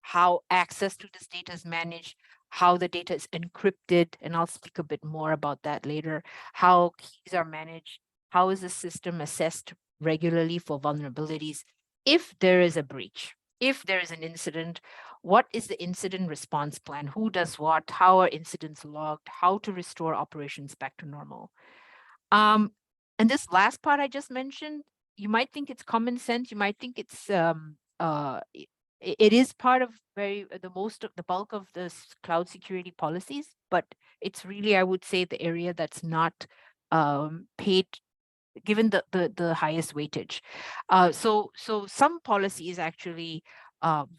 [SPEAKER 4] how access to this data is managed, how the data is encrypted, and I'll speak a bit more about that later, how keys are managed, how is the system assessed regularly for vulnerabilities. If there is a breach, if there is an incident, what is the incident response plan? Who does what? How are incidents logged? How to restore operations back to normal? And this last part I just mentioned, you might think it's common sense. You might think it's it is part of the bulk of the cloud security policies, but it's really, I would say, the area that's not given the highest weightage. So some policies actually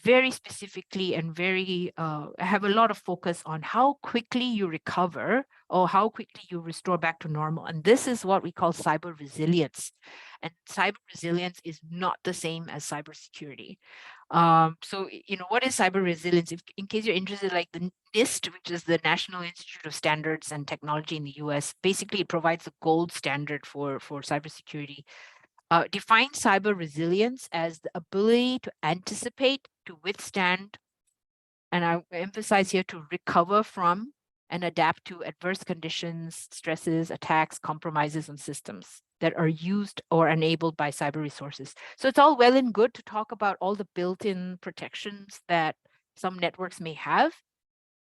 [SPEAKER 4] very specifically and very have a lot of focus on how quickly you recover or how quickly you restore back to normal. And this is what we call cyber resilience. And cyber resilience is not the same as cybersecurity. So, what is cyber resilience? In case you're interested, like the NIST, which is the National Institute of Standards and Technology in the US, basically it provides the gold standard for cybersecurity. Defines cyber resilience as the ability to anticipate, to withstand, and I emphasize here to recover from and adapt to adverse conditions, stresses, attacks, compromises on systems that are used or enabled by cyber resources. So it's all well and good to talk about all the built-in protections that some networks may have,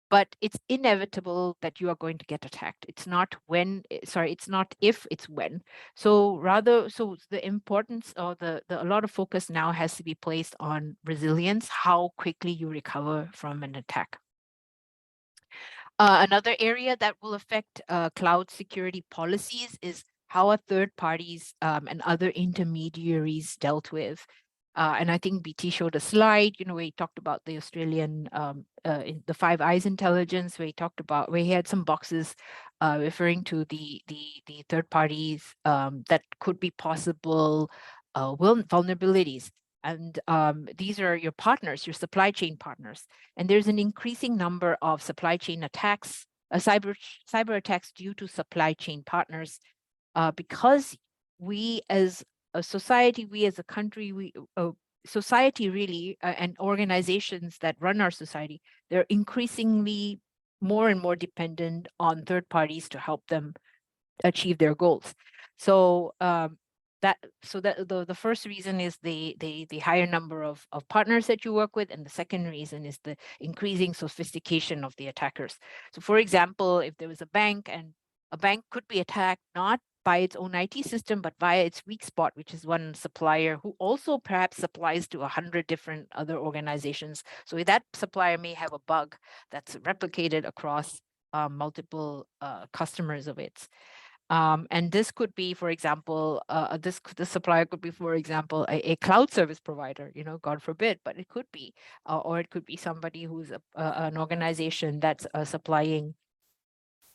[SPEAKER 4] but it's inevitable that you are going to get attacked. It's not it's not if, it's when. So the importance or a lot of focus now has to be placed on resilience, how quickly you recover from an attack. Another area that will affect cloud security policies is how are third parties and other intermediaries dealt with. And I think BT showed a slide, where he talked about the Australian, in the Five Eyes intelligence, where he had some boxes referring to the third parties that could be possible vulnerabilities. And these are your partners, your supply chain partners. And there's an increasing number of supply chain attacks, cyber attacks due to supply chain partners, because we as a society, we as a country, society really, and organizations that run our society, they're increasingly more and more dependent on third parties to help them achieve their goals. So the first reason is the higher number of partners that you work with, and the second reason is the increasing sophistication of the attackers. So for example, if there was a bank, and a bank could be attacked not by its own IT system, but via its weak spot, which is one supplier who also perhaps supplies to 100 different other organizations. So that supplier may have a bug that's replicated across multiple customers of its. And this could be, for example, the supplier could be, for example, a cloud service provider, God forbid, but it could be, or it could be somebody who's an organization that's supplying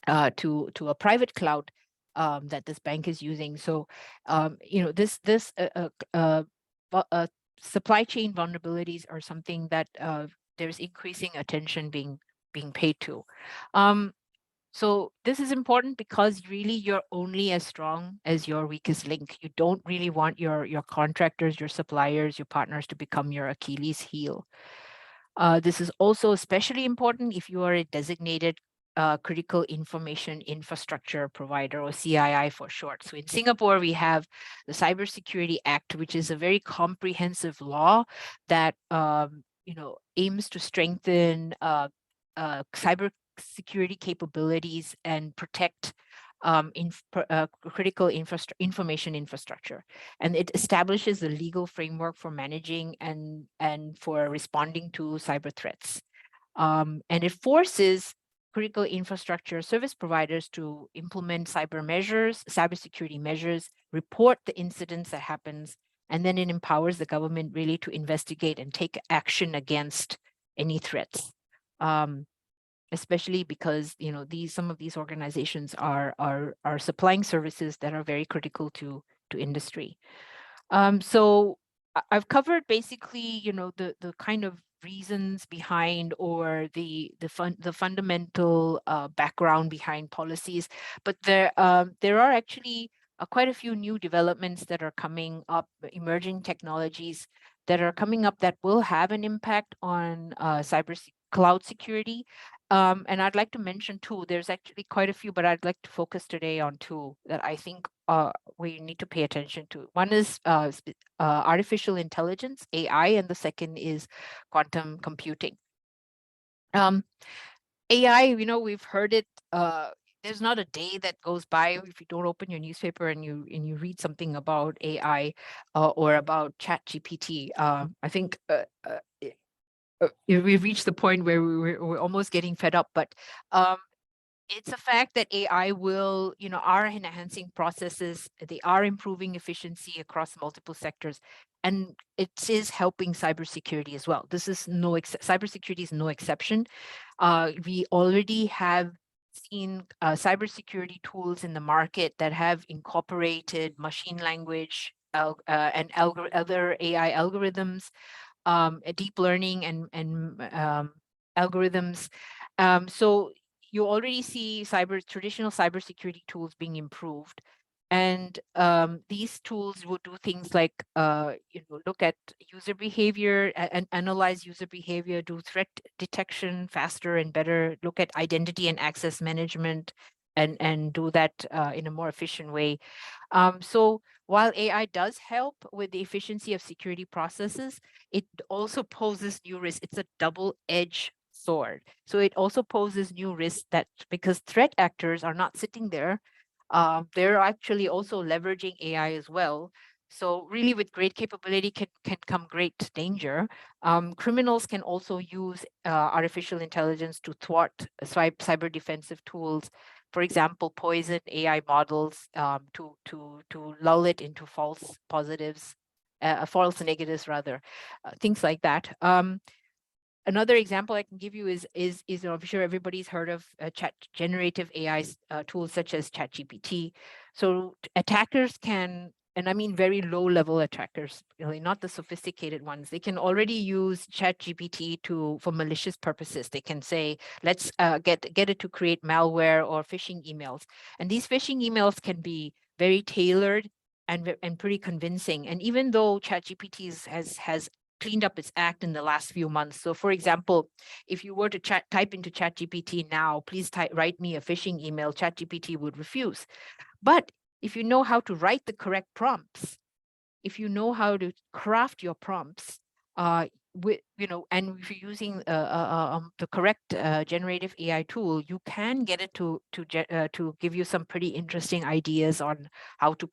[SPEAKER 4] to a private cloud that this bank is using. So, this supply chain vulnerabilities are something that there's increasing attention being paid to. So this is important because really you're only as strong as your weakest link. You don't really want your contractors, your suppliers, your partners to become your Achilles heel. This is also especially important if you are a designated critical information infrastructure provider, or CII for short. So in Singapore, we have the Cybersecurity Act, which is a very comprehensive law that aims to strengthen cybersecurity capabilities and protect critical information infrastructure. And it establishes the legal framework for managing and for responding to cyber threats. And it forces critical infrastructure service providers to implement cybersecurity measures, report the incidents that happens, and then it empowers the government really to investigate and take action against any threats. Especially because some of these organizations are supplying services that are very critical to industry. So I've covered basically the kind of reasons behind, or the fundamental background behind policies, but there are actually quite a few new developments that are coming up, emerging technologies that are coming up that will have an impact on cloud security. And I'd like to mention two. There's actually quite a few, but I'd like to focus today on two that I think we need to pay attention to. One is artificial intelligence, AI, and the second is quantum computing. AI, we've heard it. There's not a day that goes by if you don't open your newspaper and you read something about AI or about ChatGPT. I think we've reached the point where we're almost getting fed up, but it's a fact that AI are enhancing processes. They are improving efficiency across multiple sectors, and it is helping cybersecurity as well. Cybersecurity is no exception. We already have seen cybersecurity tools in the market that have incorporated machine language and other AI algorithms, deep learning and algorithms. So you already see traditional cybersecurity tools being improved. And these tools will do things like look at user behavior and analyze user behavior, do threat detection faster and better, look at identity and access management, and do that in a more efficient way. So while AI does help with the efficiency of security processes, it also poses new risks. It's a double-edged sword. So it also poses new risks because threat actors are not sitting there. They're actually also leveraging AI as well. So really with great capability can come great danger. Criminals can also use artificial intelligence to thwart cyber defensive tools. For example, poison AI models to lull it into false positives, false negatives rather, things like that. Another example I can give you is I'm sure everybody's heard of generative AI tools such as ChatGPT. So attackers can, and I mean very low level attackers, really not the sophisticated ones. They can already use ChatGPT for malicious purposes. They can say, let's get it to create malware or phishing emails. And these phishing emails can be very tailored and pretty convincing. And even though ChatGPT has cleaned up its act in the last few months. So for example, if you were to type into ChatGPT now, please write me a phishing email, ChatGPT would refuse. But if you know how to write the correct prompts, if you know how to craft your prompts, and if you're using the correct generative AI tool, you can get it to give you some pretty interesting ideas on how to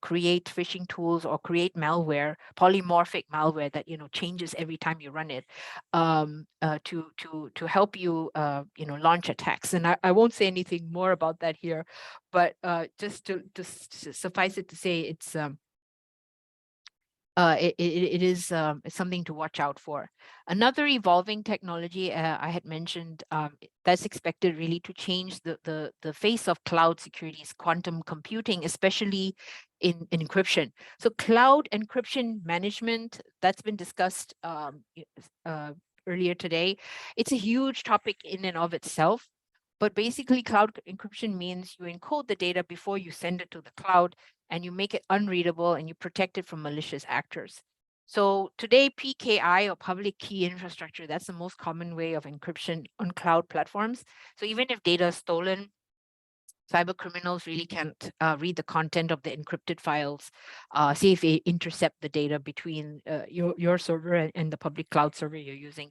[SPEAKER 4] create phishing tools or create malware, polymorphic malware that changes every time you run it, to help you launch attacks. And I won't say anything more about that here, but just to suffice it to say, it's it is something to watch out for. Another evolving technology I had mentioned that's expected really to change the face of cloud security is quantum computing, especially in encryption. So cloud encryption management, that's been discussed earlier today. It's a huge topic in and of itself. But basically, cloud encryption means you encode the data before you send it to the cloud, and you make it unreadable and you protect it from malicious actors. So today, PKI, or public key infrastructure, that's the most common way of encryption on cloud platforms. So even if data is stolen, cyber criminals really can't read the content of the encrypted files, say if they intercept the data between your server and the public cloud server you're using.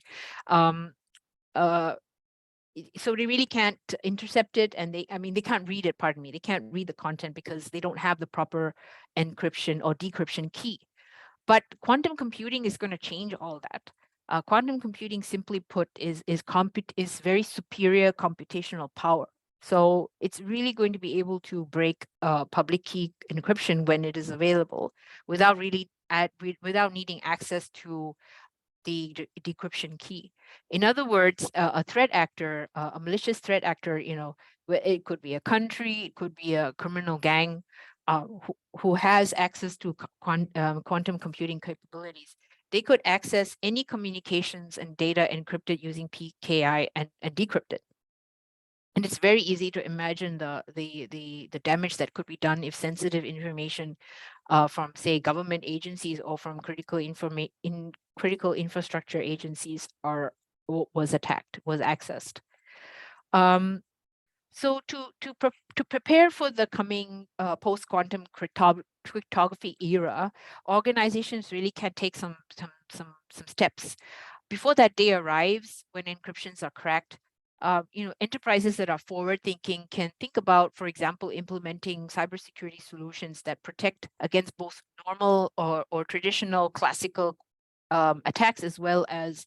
[SPEAKER 4] So they really can't intercept it, and they can't read it, pardon me, they can't read the content because they don't have the proper encryption or decryption key. But quantum computing is going to change all that. Quantum computing, simply put, is very superior computational power. So it's really going to be able to break public key encryption when it is available without needing access to the decryption key. In other words, a threat actor, a malicious threat actor, it could be a country, it could be a criminal gang who has access to quantum computing capabilities. They could access any communications and data encrypted using PKI and decrypt it. And it's very easy to imagine the damage that could be done if sensitive information from, say, government agencies or from critical infrastructure agencies was accessed. So to prepare for the coming post-quantum cryptography era, organizations really can take some steps. Before that day arrives, when encryptions are cracked, enterprises that are forward-thinking can think about, for example, implementing cybersecurity solutions that protect against both normal or traditional classical attacks, as well as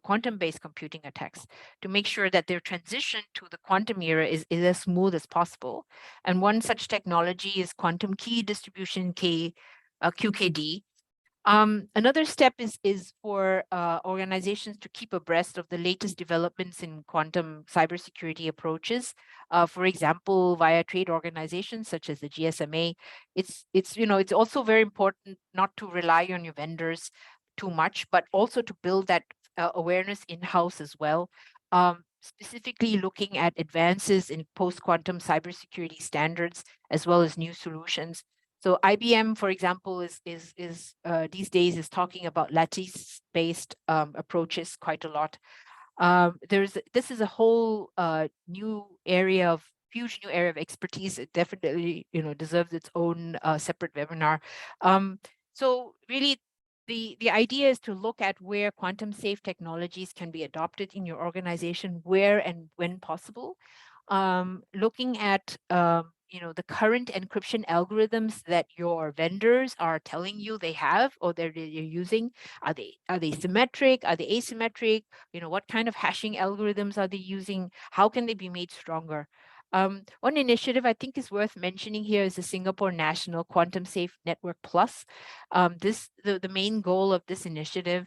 [SPEAKER 4] quantum-based computing attacks, to make sure that their transition to the quantum era is as smooth as possible. And one such technology is quantum key distribution, QKD. Another step is for organizations to keep abreast of the latest developments in quantum cybersecurity approaches. For example, via trade organizations such as the GSMA. It's also very important not to rely on your vendors too much, but also to build that awareness in-house as well. Specifically looking at advances in post-quantum cybersecurity standards, as well as new solutions. So IBM, for example, is these days is talking about lattice-based approaches quite a lot. This is a whole huge new area of expertise. It definitely deserves its own separate webinar. So really, the idea is to look at where quantum safe technologies can be adopted in your organization, where and when possible. Looking at the current encryption algorithms that your vendors are telling you they have or they're using. Are they symmetric? Are they asymmetric? What kind of hashing algorithms are they using? How can they be made stronger? One initiative I think is worth mentioning here is the Singapore National Quantum Safe Network Plus. The main goal of this initiative,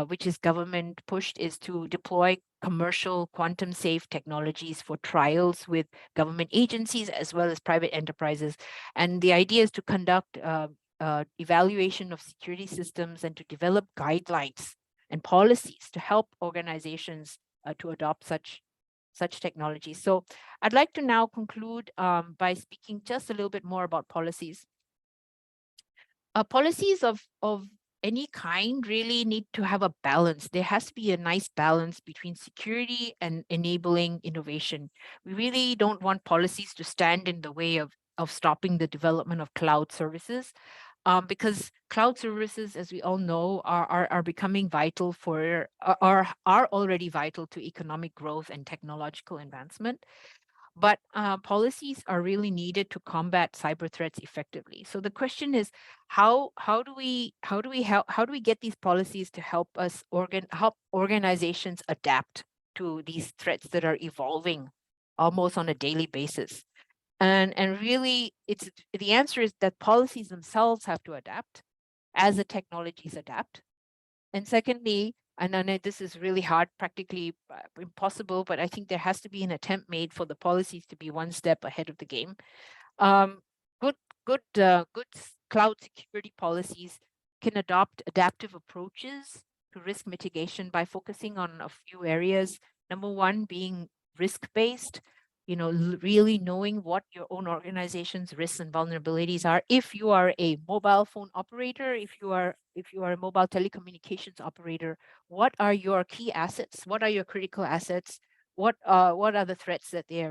[SPEAKER 4] which is government pushed, is to deploy commercial quantum safe technologies for trials with government agencies as well as private enterprises. And the idea is to conduct evaluation of security systems and to develop guidelines and policies to help organizations to adopt such technologies. So I'd like to now conclude by speaking just a little bit more about policies. Policies of any kind really need to have a balance. There has to be a nice balance between security and enabling innovation. We really don't want policies to stand in the way of stopping the development of cloud services. because cloud services, as we all know, are becoming vital for, are already vital to economic growth and technological advancement. But policies are really needed to combat cyber threats effectively. So the question is, how do we get these policies to help us help organizations adapt to these threats that are evolving almost on a daily basis? And really, the answer is that policies themselves have to adapt as the technologies adapt. And secondly, and I know this is really hard, practically impossible, but I think there has to be an attempt made for the policies to be one step ahead of the game. Good cloud security policies can adopt adaptive approaches to risk mitigation by focusing on a few areas. Number one being risk-based, really knowing what your own organization's risks and vulnerabilities are. If you are a mobile phone operator, if you are a mobile telecommunications operator, what are your key assets? What are your critical assets? What are the threats that they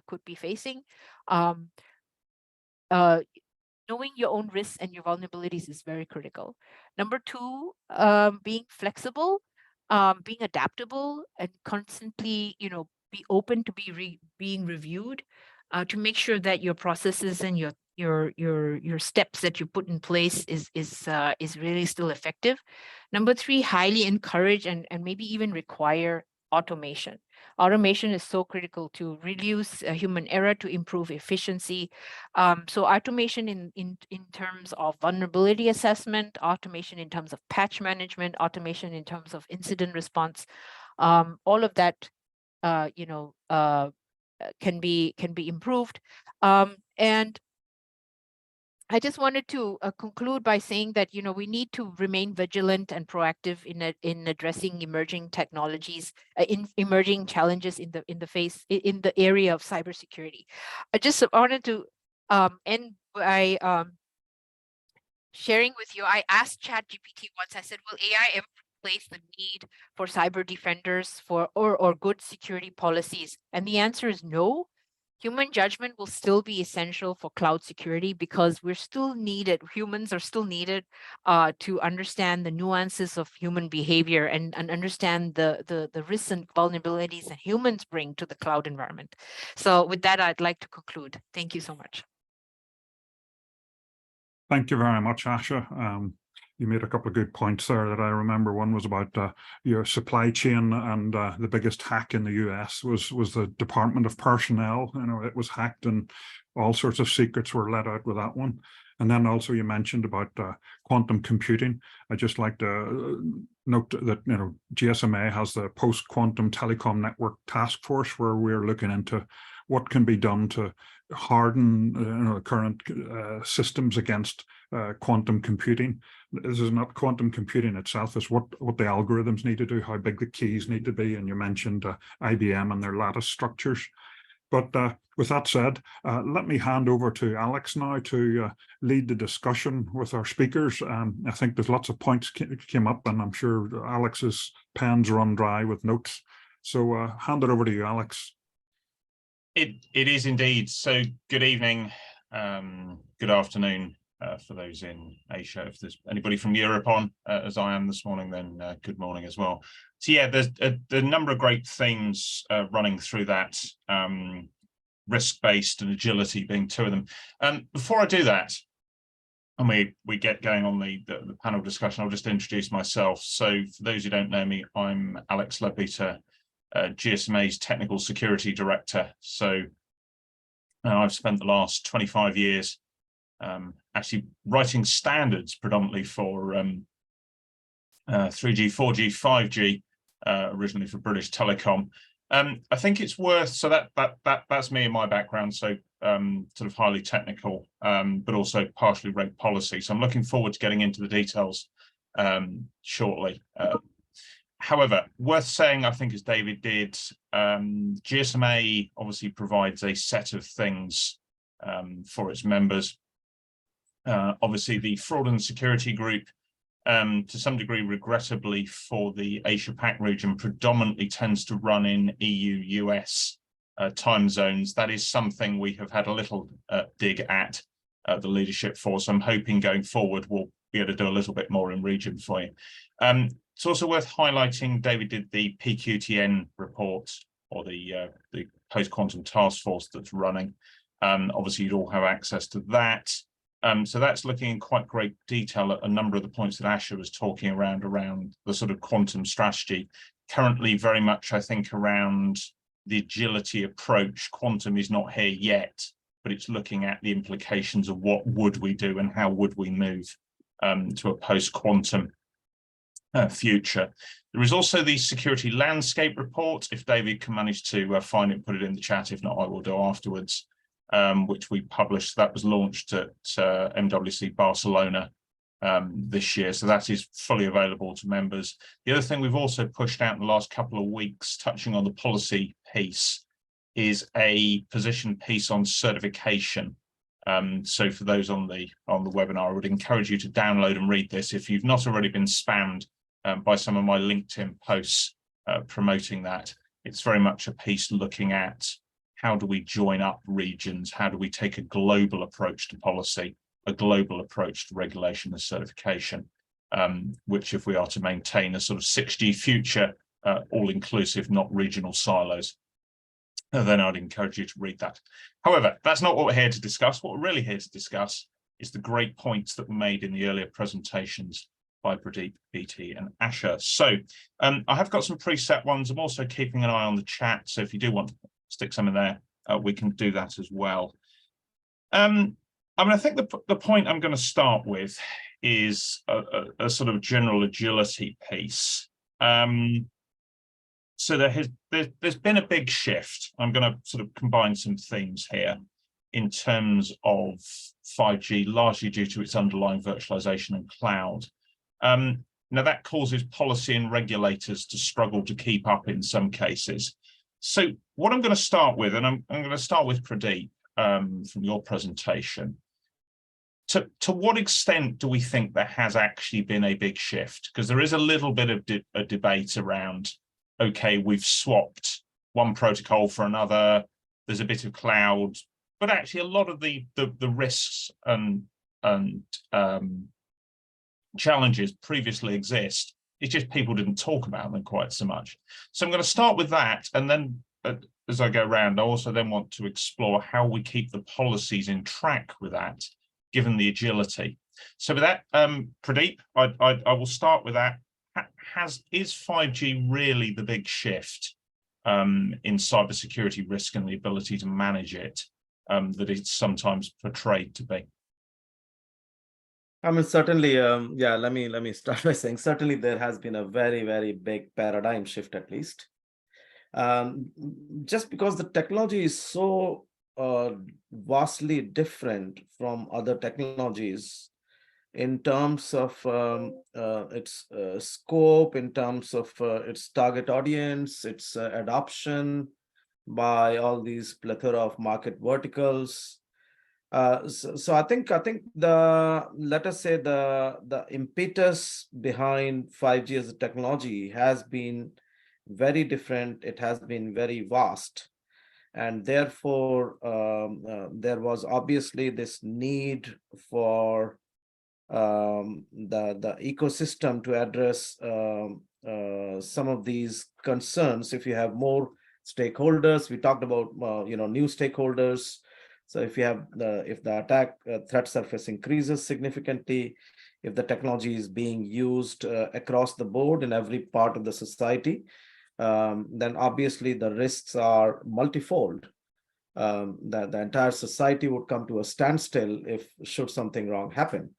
[SPEAKER 4] could be facing? Knowing your own risks and your vulnerabilities is very critical. Number two, being flexible, being adaptable, and constantly, be open to being reviewed, to make sure that your processes and your steps that you put in place is really still effective. Number three, highly encourage and maybe even require automation. Automation is so critical to reduce human error, to improve efficiency. So automation in terms of vulnerability assessment, automation in terms of patch management, automation in terms of incident response, all of that, can be improved. And I just wanted to conclude by saying that, we need to remain vigilant and proactive in addressing emerging technologies, in emerging challenges in the area of cybersecurity. I just wanted to end by sharing with you. I asked ChatGPT once. I said, "Will AI ever replace the need for cyber defenders or good security policies?" And the answer is no. Human judgment will still be essential for cloud security because we're still needed. Humans are still needed to understand the nuances of human behavior and understand the risks and vulnerabilities that humans bring to the cloud environment. So with that, I'd like to conclude. Thank you so much.
[SPEAKER 2] Thank you very much, Asha. You made a couple of good points there that I remember. One was about your supply chain, and the biggest hack in the US was the Department of Personnel. It was hacked and all sorts of secrets were let out with that one. And then also you mentioned about quantum computing. I'd just like to note that GSMA has the Post-Quantum Telecom Network Task Force, where we're looking into what can be done to harden current systems against quantum computing. This is not quantum computing itself, it's what the algorithms need to do, how big the keys need to be. And you mentioned IBM and their lattice structures. But with that said, let me hand over to Alex now to lead the discussion with our speakers. I think there's lots of points came up, and I'm sure Alex's pen's run dry with notes. So hand it over to you, Alex.
[SPEAKER 5] It is indeed. So good evening, good afternoon for those in Asia. If there's anybody from Europe on, as I am this morning, then good morning as well. So yeah, there's a number of great themes running through that, risk-based and agility being two of them. Before I do that, and we get going on the panel discussion, I'll just introduce myself. So for those who don't know me, I'm Alex Leadbeater, GSMA's Technical Security Director. So I've spent the last 25 years actually writing standards predominantly for 3G, 4G, 5G, originally for British Telecom. I think it's worth, so that's me and my background, so sort of highly technical, but also partially reg policy. So I'm looking forward to getting into the details shortly. However, worth saying, I think, as David did, GSMA obviously provides a set of things for its members. Obviously, the Fraud and Security Group, to some degree, regrettably, for the Asia-Pac region, predominantly tends to run in EU-US time zones. That is something we have had a little dig at the leadership for. So I'm hoping going forward we'll be able to do a little bit more in region for you. It's also worth highlighting, David did the PQTN report, or the post-quantum task force that's running. Obviously, you'd all have access to that. So that's looking in quite great detail at a number of the points that Asha was talking around the sort of quantum strategy. Currently, very much, I think, around the agility approach. Quantum is not here yet, but it's looking at the implications of what would we do and how would we move to a post-quantum future. There is also the security landscape report. If David can manage to find it, put it in the chat. If not, I will do afterwards, which we published. That was launched at MWC Barcelona this year. So that is fully available to members. The other thing we've also pushed out in the last couple of weeks, touching on the policy piece, is a position piece on certification. So for those on the webinar, I would encourage you to download and read this if you've not already been spammed by some of my LinkedIn posts promoting that. It's very much a piece looking at how do we join up regions, how do we take a global approach to policy, a global approach to regulation and certification, which, if we are to maintain a sort of 6G future, all-inclusive, not regional silos, then I'd encourage you to read that. However, that's not what we're here to discuss. What we're really here to discuss is the great points that were made in the earlier presentations by Pradeep, BT, and Asha. So I have got some preset ones. I'm also keeping an eye on the chat. So if you do want to stick some in there, we can do that as well. I mean, I think the point I'm going to start with is a sort of general agility piece. So there's been a big shift. I'm going to sort of combine some themes here in terms of 5G, largely due to its underlying virtualization and cloud. Now that causes policy and regulators to struggle to keep up in some cases. So what I'm going to start with, and I'm going to start with Pradeep from your presentation. To what extent do we think there has actually been a big shift? Because there is a little bit of a debate around, okay, we've swapped one protocol for another, there's a bit of cloud, but actually a lot of the risks and challenges previously exist. It's just people didn't talk about them quite so much. So I'm going to start with that, and then as I go around, I also then want to explore how we keep the policies in track with that, given the agility. So with that, Pradeep, I will start with that. Is 5G really the big shift in cybersecurity risk and the ability to manage it that it's sometimes portrayed to be?
[SPEAKER 1] I mean, certainly, yeah, let me start by saying certainly there has been a very, very big paradigm shift, at least. Just because the technology is so vastly different from other technologies in terms of its scope, in terms of its target audience, its adoption by all these plethora of market verticals. So I think the, let us say, the impetus behind 5G as a technology has been very different. It has been very vast, and therefore there was obviously this need for the ecosystem to address some of these concerns. If you have more stakeholders, we talked about new stakeholders. So if you have if the attack threat surface increases significantly, if the technology is being used across the board in every part of the society, then obviously the risks are multifold. The entire society would come to a standstill if should something wrong happen.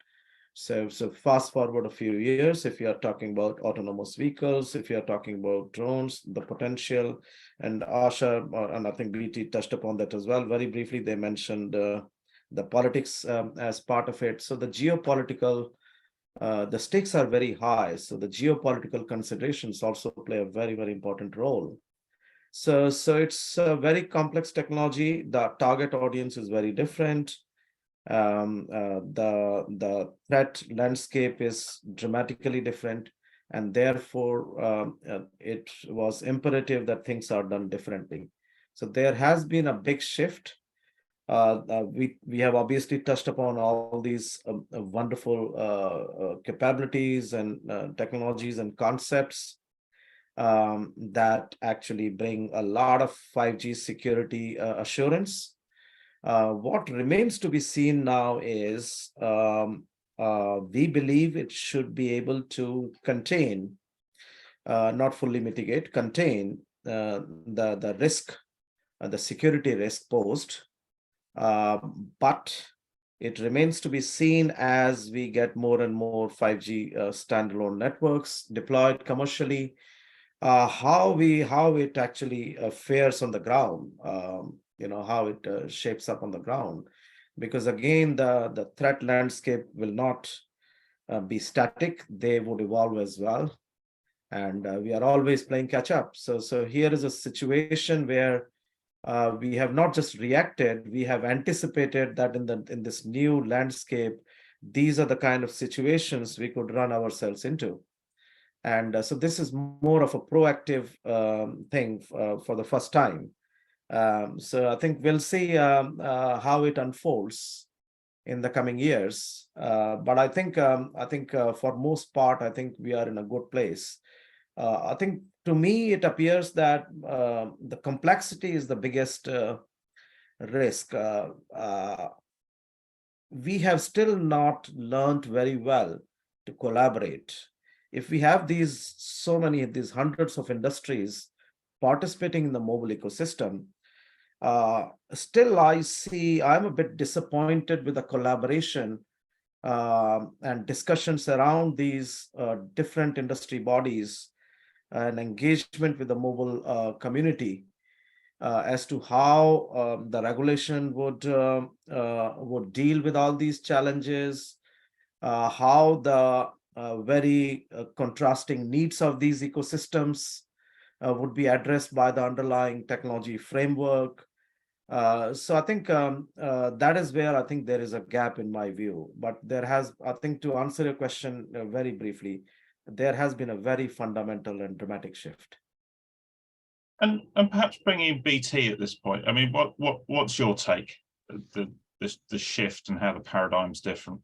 [SPEAKER 1] So fast forward a few years, if you are talking about autonomous vehicles, if you are talking about drones, the potential, and Asha and I think BT touched upon that as well. Very briefly, they mentioned the politics as part of it. So the geopolitical, the stakes are very high. So the geopolitical considerations also play a very, very important role. So it's a very complex technology. The target audience is very different. The threat landscape is dramatically different, and therefore it was imperative that things are done differently. So there has been a big shift We have obviously touched upon all these wonderful capabilities and technologies and concepts that actually bring a lot of 5G security assurance. What remains to be seen now is we believe it should be able to contain, not fully mitigate, contain the risk, the security risk posed. But it remains to be seen as we get more and more 5G standalone networks deployed commercially, how it actually fares on the ground, how it shapes up on the ground. Because again, the threat landscape will not be static, they would evolve as well. And we are always playing catch up. So here is a situation where we have not just reacted, we have anticipated that in this new landscape, these are the kind of situations we could run ourselves into. And so this is more of a proactive thing for the first time. So I think we'll see how it unfolds in the coming years. But I think for most part, I think we are in a good place. I think to me, it appears that the complexity is the biggest risk. We have still not learned very well to collaborate. If we have these hundreds of industries participating in the mobile ecosystem, still I'm a bit disappointed with the collaboration and discussions around these different industry bodies and engagement with the mobile community as to how the regulation would deal with all these challenges, how the very contrasting needs of these ecosystems would be addressed by the underlying technology framework. So I think that is where I think there is a gap in my view. But I think to answer your question very briefly, there has been a very fundamental and dramatic shift.
[SPEAKER 5] And perhaps bringing in BT at this point, I mean, what's your take, the shift and how the paradigm's different?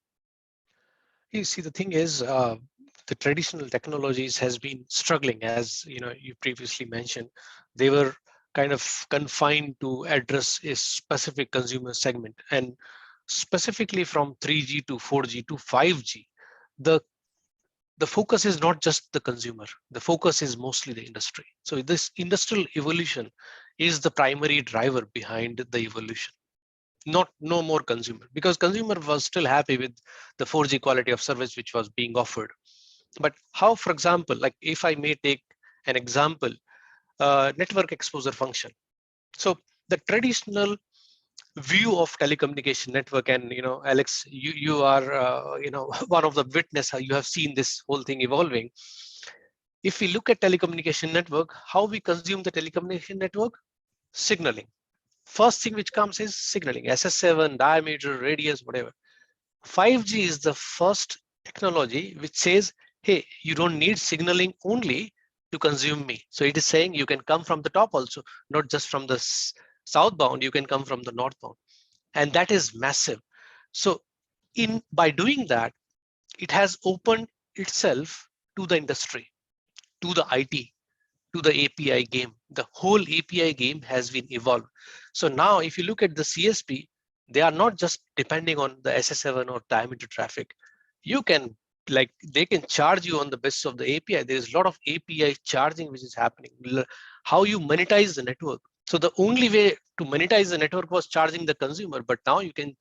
[SPEAKER 3] You see, the thing is, the traditional technologies has been struggling, as you previously mentioned. They were kind of confined to address a specific consumer segment, and specifically from 3G to 4G to 5G, the focus is not just the consumer, the focus is mostly the industry. So this industrial evolution is the primary driver behind the evolution, no more consumer, because consumer was still happy with the 4G quality of service which was being offered. But how, for example, like if I may take an example, network exposure function. So the traditional view of telecommunication network, and Alex, you are one of the witness how you have seen this whole thing evolving. If we look at telecommunication network, how we consume the telecommunication network, signaling. First thing which comes is signaling, SS7, diameter, radius, whatever. 5G is the first technology which says, hey, you don't need signaling only to consume me. So it is saying you can come from the top also, not just from the southbound, you can come from the northbound. And that is massive. So by doing that, it has opened itself to the industry, to the IT, to the API game. The whole API game has been evolved. So now if you look at the CSP, they are not just depending on the SS7 or diameter traffic. You can, they can charge you on the basis of the API. There is a lot of API charging which is happening. How you monetize the network. So the only way to monetize the network was charging the consumer, but now you can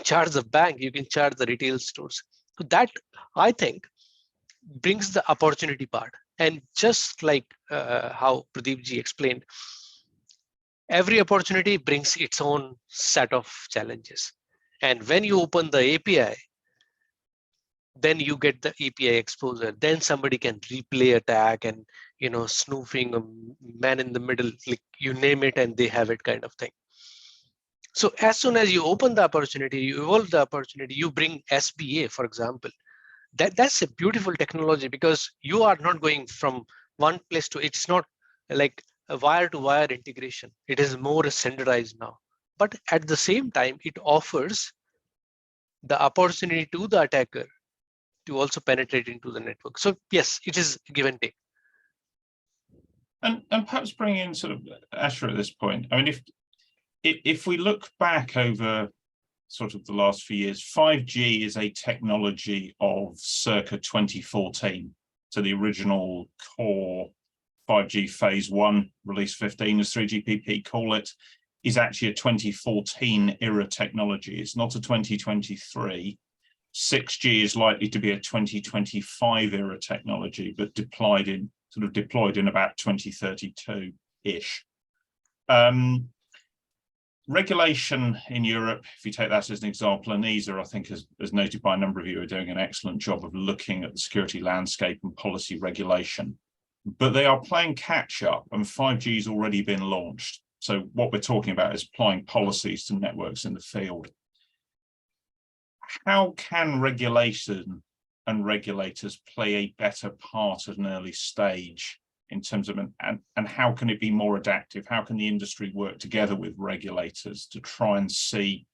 [SPEAKER 3] charge the bank, you can charge the retail stores. So that, I think, brings the opportunity part. And just like how Pradeep ji explained, every opportunity brings its own set of challenges. And when you open the API, then you get the API exposure. Then somebody can replay attack and snooping, a man in the middle, like you name it, and they have it kind of thing. So as soon as you open the opportunity, you evolve the opportunity, you bring SBA, for example. That's a beautiful technology, because you are not going from one place to, it's not like a wire to wire integration. It is more standardized now. but at the same time, it offers the opportunity to the attacker to also penetrate into the network. So yes, it is give and take.
[SPEAKER 5] And perhaps bring in sort of Asher at this point. I mean, if we look back over sort of the last few years, 5G is a technology of circa 2014. So the original core 5G phase 1, release 15 as 3GPP call it, is actually a 2014 era technology. It's not a 2023. 6G is likely to be a 2025 era technology, but deployed in about 2032-ish. Regulation in Europe, if you take that as an example, and ESA, I think, as noted by a number of you, are doing an excellent job of looking at the security landscape and policy regulation. But they are playing catch up, and 5G has already been launched. So what we're talking about is applying policies to networks in the field. How can regulation and regulators play a better part at an early stage in terms of, and how can it be more adaptive? How can the industry work together with regulators to try and see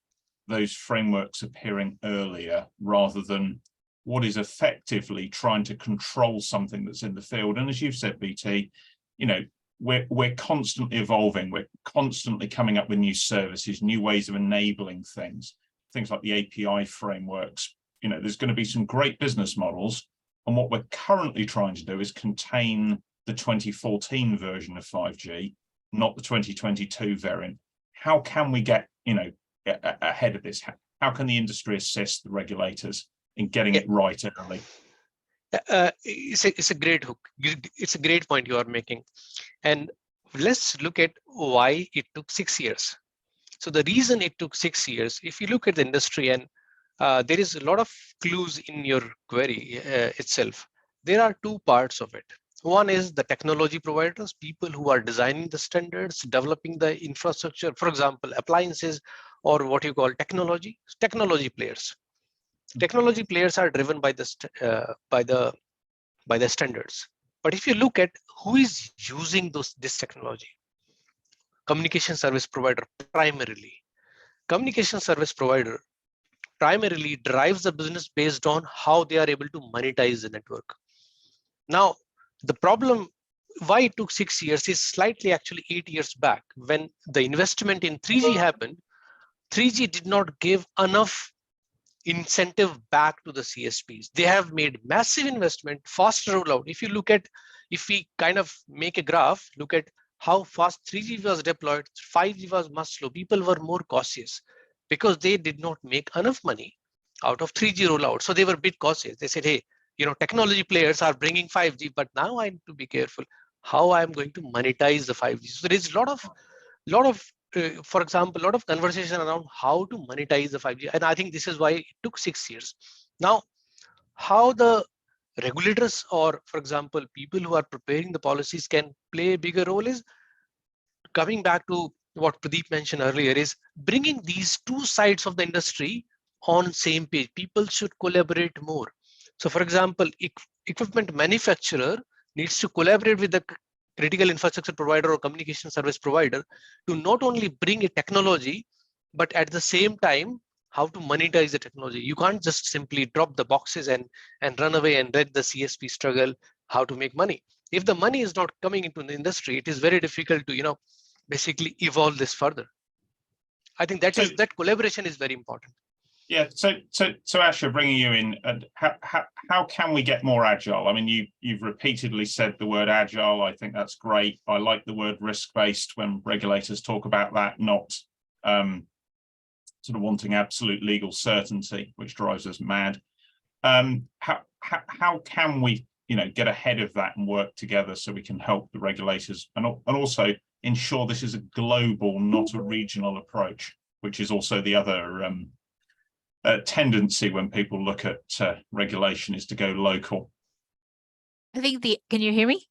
[SPEAKER 5] those frameworks appearing earlier rather than what is effectively trying to control something that's in the field? And as you've said, BT, you know, we're constantly evolving. We're constantly coming up with new services, new ways of enabling things like the API frameworks. You know, there's going to be some great business models. And what we're currently trying to do is contain the 2014 version of 5G, not the 2022 variant. How can we get, you know, ahead of this? How can the industry assist the regulators in getting it right early?
[SPEAKER 3] It's a great hook. It's a great point you are making. And let's look at why it took 6 years. So the reason it took 6 years, if you look at the industry, and there is a lot of clues in your query itself, there are two parts of it. One is the technology providers, people who are designing the standards, developing the infrastructure, for example, appliances, or what you call technology players. Technology players are driven by the standards. But if you look at who is using this technology, communication service provider primarily. Communication service provider primarily drives the business based on how they are able to monetize the network. Now, the problem why it took 6 years is slightly actually 8 years back. When the investment in 3G happened, 3G did not give enough incentive back to the CSPs. They have made massive investment, faster rollout. If we kind of make a graph, look at how fast 3G was deployed, 5G was much slow. People were more cautious because they did not make enough money out of 3G rollout. So they were a bit cautious. They said, hey, you know, technology players are bringing 5G, but now I need to be careful how I'm going to monetize the 5G. So there is a lot of for example, a lot of conversation around how to monetize the 5G. And I think this is why it took 6 years. Now, how the regulators or, for example, people who are preparing the policies can play a bigger role is coming back to what Pradeep mentioned earlier, is bringing these two sides of the industry on same page. People should collaborate more. So for example, equipment manufacturer needs to collaborate with the critical infrastructure provider or communication service provider to not only bring a technology, but at the same time, how to monetize the technology. You can't just simply drop the boxes and run away and let the CSP struggle how to make money. If the money is not coming into the industry, it is very difficult to, you know, basically evolve this further. I think that that collaboration is very important.
[SPEAKER 5] Yeah. So Asher, bringing you in, how can we get more agile? I mean, you've repeatedly said the word agile. I think that's great. I like the word risk-based when regulators talk about that, not sort of wanting absolute legal certainty, which drives us mad. How can we, you know, get ahead of that and work together so we can help the regulators and also ensure this is a global, not a regional approach, which is also the other tendency when people look at regulation, is to go local.
[SPEAKER 4] I think can you hear me?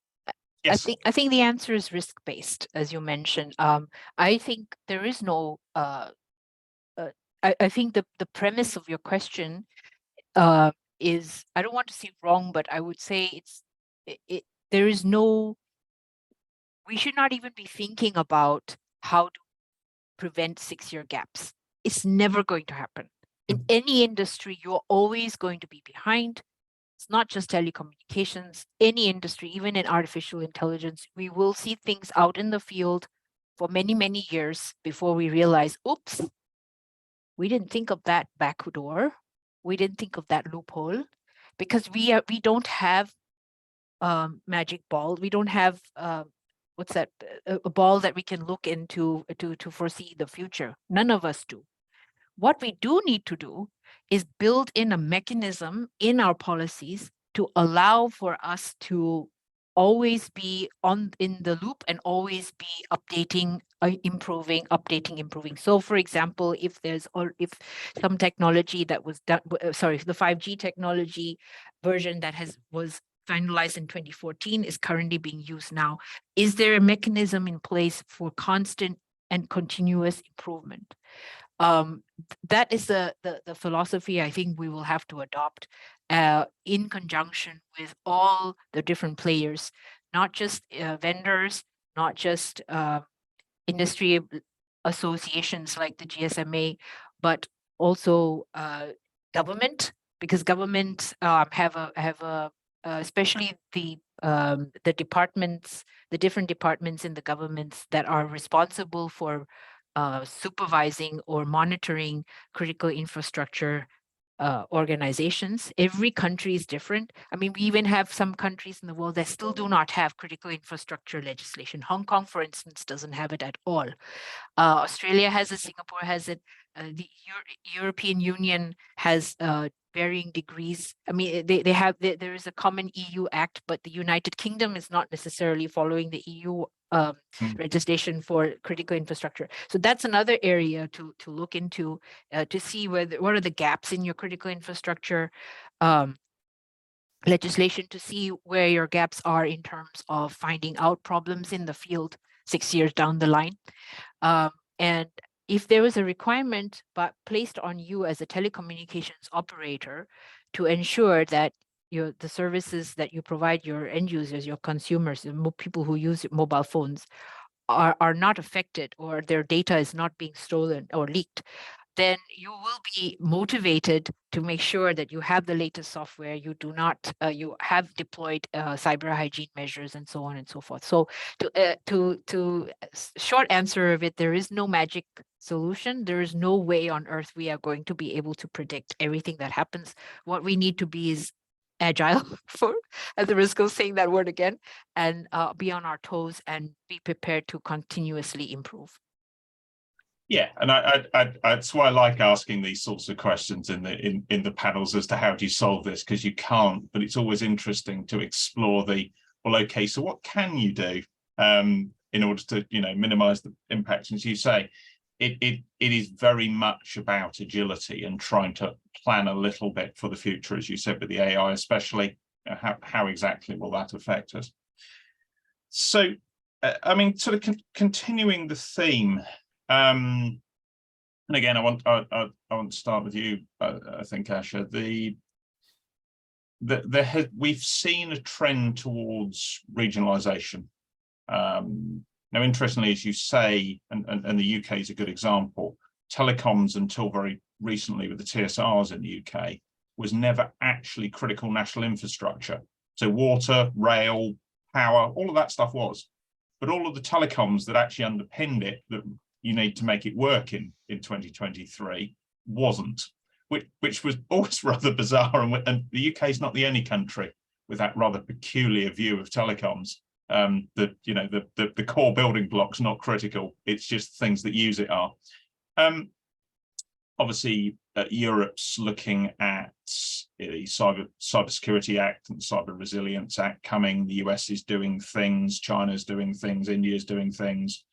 [SPEAKER 5] Yes.
[SPEAKER 4] I think the answer is risk-based, as you mentioned. I think there is no. I think the premise of your question is, I don't want to say wrong, but I would say there is no. We should not even be thinking about how to prevent 6-year gaps. It's never going to happen. In any industry, you're always going to be behind. It's not just telecommunications, any industry, even in artificial intelligence, we will see things out in the field for many, many years before we realize, oops, we didn't think of that back door. We didn't think of that loophole, because we don't have magic ball. We don't have what's that? A ball that we can look into to foresee the future. None of us do. What we do need to do is build in a mechanism in our policies to allow for us to always be in the loop and always be updating, improving. So for example, if some technology that was done, sorry, the 5G technology version that was finalized in 2014 is currently being used now, is there a mechanism in place for constant and continuous improvement? That is the philosophy I think we will have to adopt in conjunction with all the different players, not just vendors, not just industry associations like the GSMA, but also government, because government have a especially the departments, the different departments in the governments that are responsible for supervising or monitoring critical infrastructure organizations. Every country is different. I mean, we even have some countries in the world that still do not have critical infrastructure legislation. Hong Kong, for instance, doesn't have it at all. Australia has it, Singapore has it, the European Union has varying degrees. I mean, there is a common EU Act, but the United Kingdom is not necessarily following the EU legislation for critical infrastructure. So that's another area to look into, to see what are the gaps in your critical infrastructure legislation, to see where your gaps are in terms of finding out problems in the field 6 years down the line. And if there was a requirement but placed on you as a telecommunications operator to ensure that the services that you provide your end users, your consumers, the people who use mobile phones are not affected, or their data is not being stolen or leaked, then you will be motivated to make sure that you have the latest software, you do not, you have deployed cyber hygiene measures and so on and so forth. So to short answer of it, there is no magic solution. There is no way on earth we are going to be able to predict everything that happens. What we need to be is agile, for at the risk of saying that word again, and be on our toes and be prepared to continuously improve.
[SPEAKER 5] Yeah, and that's why I like asking these sorts of questions in the panels as to how do you solve this, because you can't, but it's always interesting to explore well, okay, so what can you do in order to minimize the impact? And as you say, it is very much about agility and trying to plan a little bit for the future, as you said, with the AI, especially how exactly will that affect us? So, I mean, sort of continuing the theme. And again, I want to start with you. I think, Asha, we've seen a trend towards regionalisation. Now, interestingly, as you say, and the UK is a good example, telecoms until very recently with the TSRs in the UK was never actually critical national infrastructure. So water, rail, power, all of that stuff was, but all of the telecoms that actually underpinned it, that you need to make it work in 2023, wasn't, which was always rather bizarre. And the UK is not the only country with that rather peculiar view of telecoms. That the core building blocks not critical. It's just things that use it are. Obviously, Europe's looking at the Cybersecurity Act and the Cyber Resilience Act coming. The US is doing things. China's doing things. India's doing things.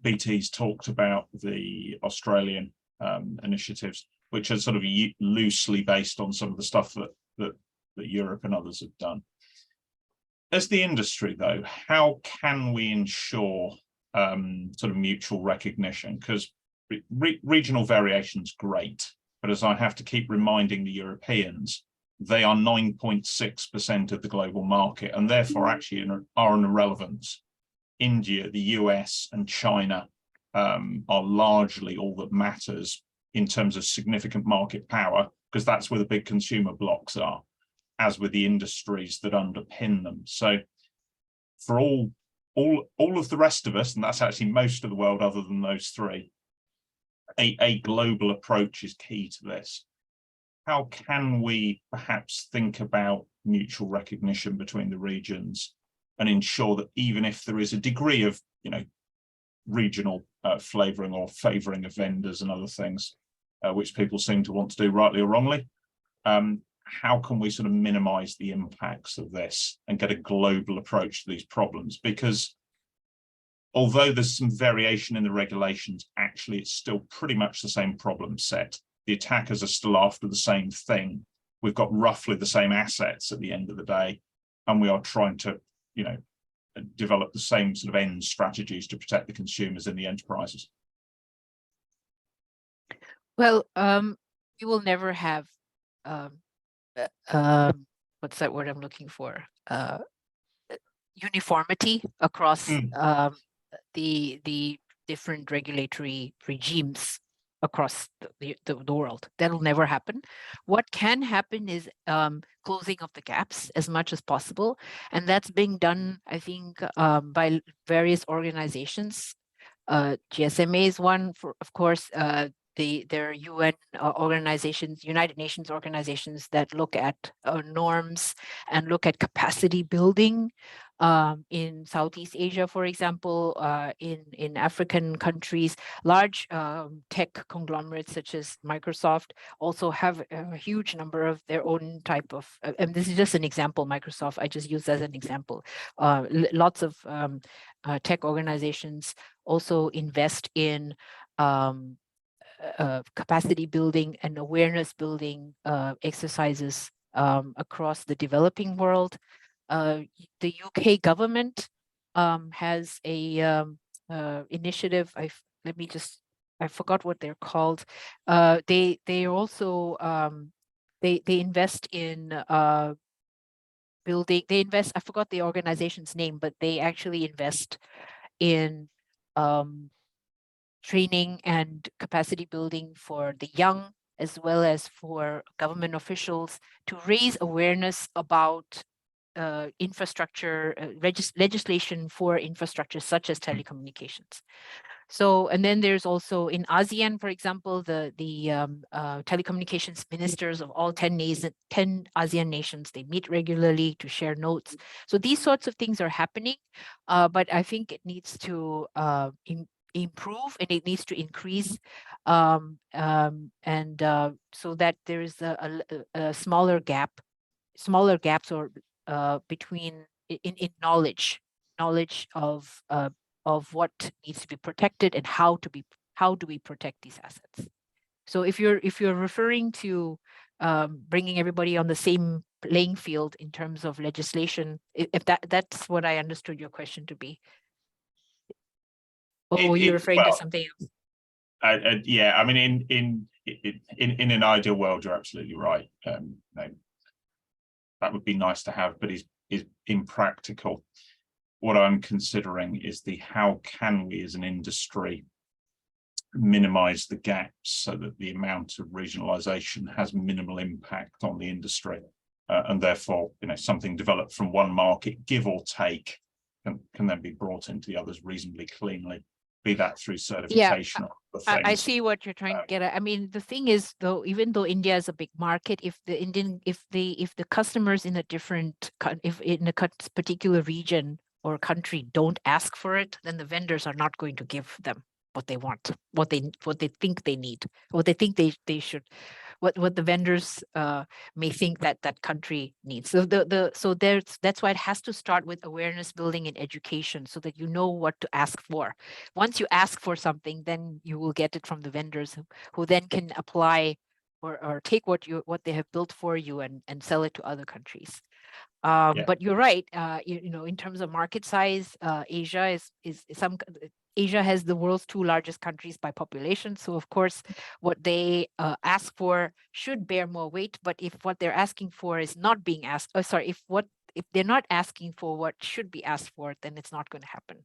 [SPEAKER 5] BT's talked about the Australian initiatives, which are sort of loosely based on some of the stuff that Europe and others have done. As the industry, though, how can we ensure sort of mutual recognition? Because regional variation is great, but as I have to keep reminding the Europeans, they are 9.6% of the global market, and therefore actually are an irrelevance. India, the US, and China are largely all that matters in terms of significant market power, because that's where the big consumer blocks are, as with the industries that underpin them. So for all of the rest of us, and that's actually most of the world other than those three, a global approach is key to this. How can we perhaps think about mutual recognition between the regions and ensure that even if there is a degree of, regional flavouring or favouring of vendors and other things, which people seem to want to do rightly or wrongly, how can we sort of minimise the impacts of this and get a global approach to these problems? Because although there's some variation in the regulations, actually it's still pretty much the same problem set. The attackers are still after the same thing. We've got roughly the same assets at the end of the day, and we are trying to, develop the same sort of end strategies to protect the consumers and the enterprises.
[SPEAKER 4] Well, you will never have, what's that word I'm looking for? Uniformity across the different regulatory regimes across the world. That'll never happen. What can happen is closing of the gaps as much as possible. And that's being done, I think, by various organizations. GSMA is one, of course. There are UN organizations, United Nations organizations that look at norms and look at capacity building in Southeast Asia, for example, in African countries. Large tech conglomerates such as Microsoft also have a huge number of their own type of, and this is just an example, Microsoft, I just use as an example. Lots of tech organizations also invest in capacity building and awareness building exercises across the developing world. The UK government has a initiative. I forgot what they're called. They also they invest in building. They invest. I forgot the organization's name, but they actually invest in training and capacity building for the young, as well as for government officials, to raise awareness about infrastructure, legislation for infrastructure such as telecommunications. So, and then there's also in ASEAN, for example, the telecommunications ministers of all 10 ASEAN nations, they meet regularly to share notes. So these sorts of things are happening, but I think it needs to improve and it needs to increase, so that there is a smaller gaps or between in knowledge of what needs to be protected and how do we protect these assets. So if you're referring to bringing everybody on the same playing field in terms of legislation, if that's what I understood your question to be. Oh, you're referring to something else?
[SPEAKER 5] Yeah, I mean, in an ideal world, you're absolutely right. That would be nice to have, but is impractical. What I'm considering is how can we as an industry minimize the gaps so that the amount of regionalization has minimal impact on the industry, and therefore, something developed from one market, give or take, can then be brought into the others reasonably cleanly, be that through certification or other things.
[SPEAKER 4] I see what you're trying to get at. I mean, the thing is, though, even though India is a big market, if the customers in a particular region or country don't ask for it, then the vendors are not going to give them what they want, what they think they need, what they think they should, what the vendors may think that country needs. So that's why it has to start with awareness building and education, so that you know what to ask for. Once you ask for something, then you will get it from the vendors who then can apply or take what they have built for you and sell it to other countries. But you're right. In terms of market size, Asia Asia has the world's 2 largest countries by population. So of course, what they ask for should bear more weight. But if what they're asking for is not being asked, if what if they're not asking for what should be asked for, then it's not going to happen.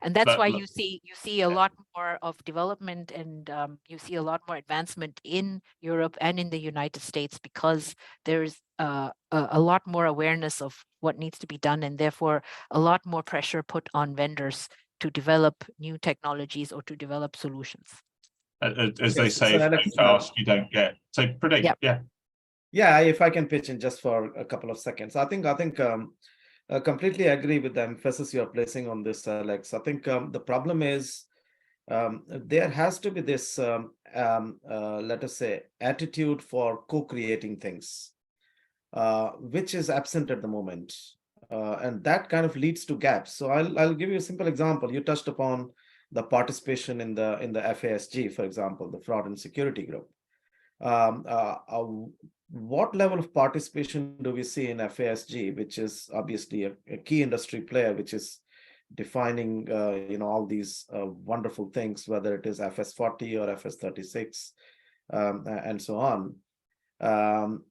[SPEAKER 4] And that's why you see a lot more of development, and you see a lot more advancement in Europe and in the United States, because there's a lot more awareness of what needs to be done, and therefore a lot more pressure put on vendors to develop new technologies or to develop solutions.
[SPEAKER 5] As they say, if you don't ask, you don't get. So predict,
[SPEAKER 1] Yeah, if I can pitch in just for a couple of seconds, I think I completely agree with the emphasis you're placing on this, Alex. I think the problem is there has to be this, let us say, attitude for co-creating things, which is absent at the moment, and that kind of leads to gaps. So I'll give you a simple example. You touched upon the participation in the FASG, for example, the Fraud and Security Group. What level of participation do we see in FASG, which is obviously a key industry player, which is defining all these wonderful things, whether it is FS40 or FS36 and so on.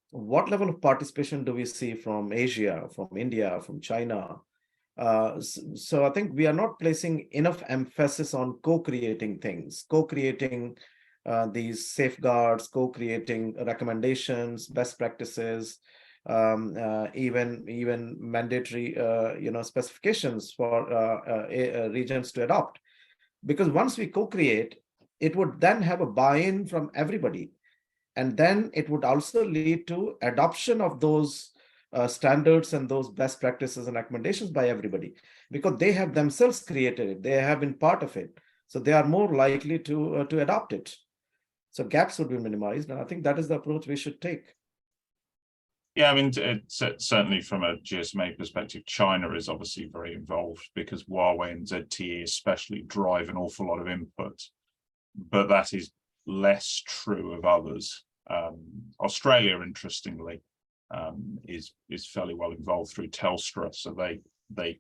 [SPEAKER 1] What level of participation do we see from Asia, from India, from China? So I think we are not placing enough emphasis on co-creating things, co-creating these safeguards, co-creating recommendations, best practices, even mandatory specifications for regions to adopt. Because once we co-create, it would then have a buy-in from everybody, and then it would also lead to adoption of those standards and those best practices and recommendations by everybody, because they have themselves created it, they have been part of it, so they are more likely to adopt it. So gaps would be minimized, and I think that is the approach we should take.
[SPEAKER 5] Yeah, I mean, it's certainly from a GSMA perspective, China is obviously very involved, because Huawei and ZTE especially drive an awful lot of input, but that is less true of others. Australia, interestingly, is fairly well involved through Telstra, so they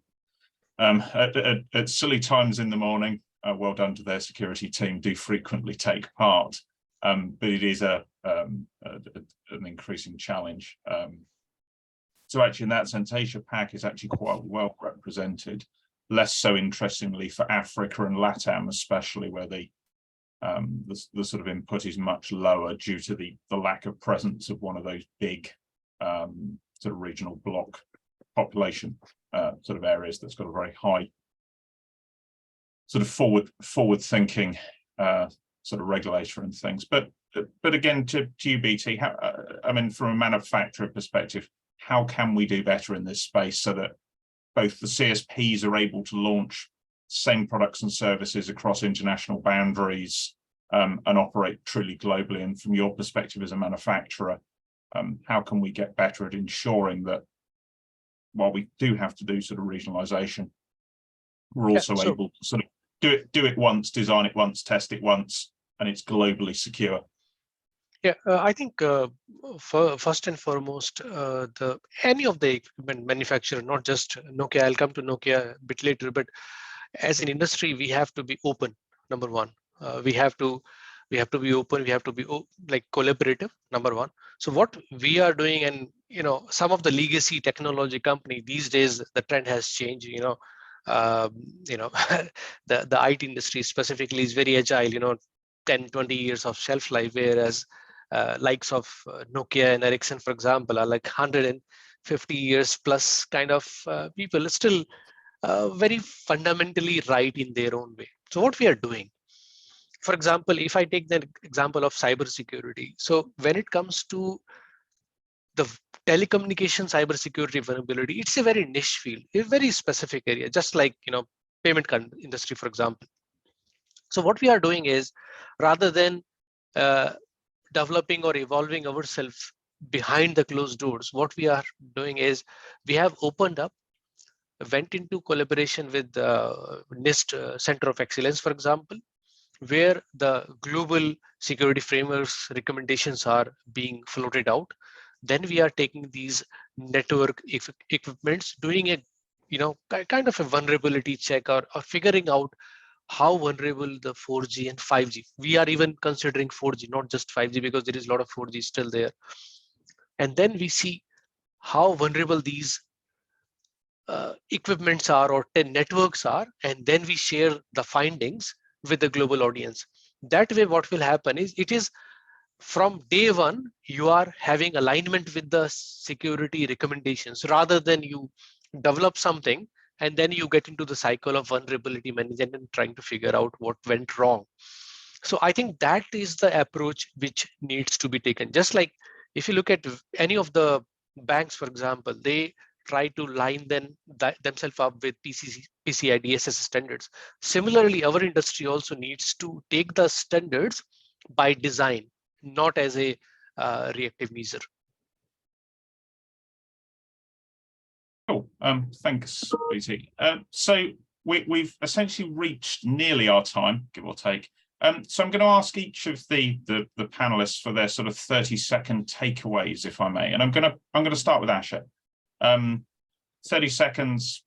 [SPEAKER 5] at silly times in the morning, well done to their security team, do frequently take part. But it is an increasing challenge. So actually, in that sense, Asia-Pac is actually quite well represented. Less so, interestingly, for Africa and LATAM, especially, where the sort of input is much lower due to the lack of presence of one of those big sort of regional bloc population sort of areas that's got a very high sort of forward thinking sort of regulator and things. But again, to you, BT, I mean, from a manufacturer perspective, how can we do better in this space so that both the CSPs are able to launch same products and services across international boundaries and operate truly globally? And from your perspective as a manufacturer, how can we get better at ensuring that while we do have to do sort of regionalization, we're also able to sort of do it once, design it once, test it once, and it's globally secure?
[SPEAKER 3] Yeah, I think first and foremost, any of the equipment manufacturer, not just Nokia, I'll come to Nokia a bit later, but as an industry, we have to be open. Number one, we have to be open. We have to be like collaborative. Number one. So what we are doing, and some of the legacy technology company these days, the trend has changed. The IT industry specifically is very agile. 10-20 years of shelf life, whereas likes of Nokia and Ericsson, for example, are like 150 years plus kind of people, still very fundamentally right in their own way. So what we are doing, for example, if I take the example of cybersecurity, so when it comes to the telecommunication cybersecurity vulnerability, it's a very niche field, a very specific area, just like payment industry, for example. So what we are doing is, rather than developing or evolving ourselves behind the closed doors, what we are doing is we have opened up, went into collaboration with NIST Center of Excellence, for example, where the global security frameworks recommendations are being floated out. Then we are taking these network equipments, doing a kind of a vulnerability check, or figuring out how vulnerable the 4G and 5G. We are even considering 4G, not just 5G, because there is a lot of 4G still there. And then we see how vulnerable these equipments are or 10 networks are, and then we share the findings with the global audience. That way, what will happen is, it is from day one, you are having alignment with the security recommendations, rather than you develop something and then you get into the cycle of vulnerability management and trying to figure out what went wrong. So I think that is the approach which needs to be taken. Just like if you look at any of the banks, for example, they try to line themselves up with PCI DSS standards. Similarly, our industry also needs to take the standards by design, not as a reactive measure.
[SPEAKER 5] Cool. Thanks, BT. So we've essentially reached nearly our time, give or take. So I'm going to ask each of the panelists for their sort of 30-second takeaways, if I may. And I'm going to start with Asha. 30 seconds.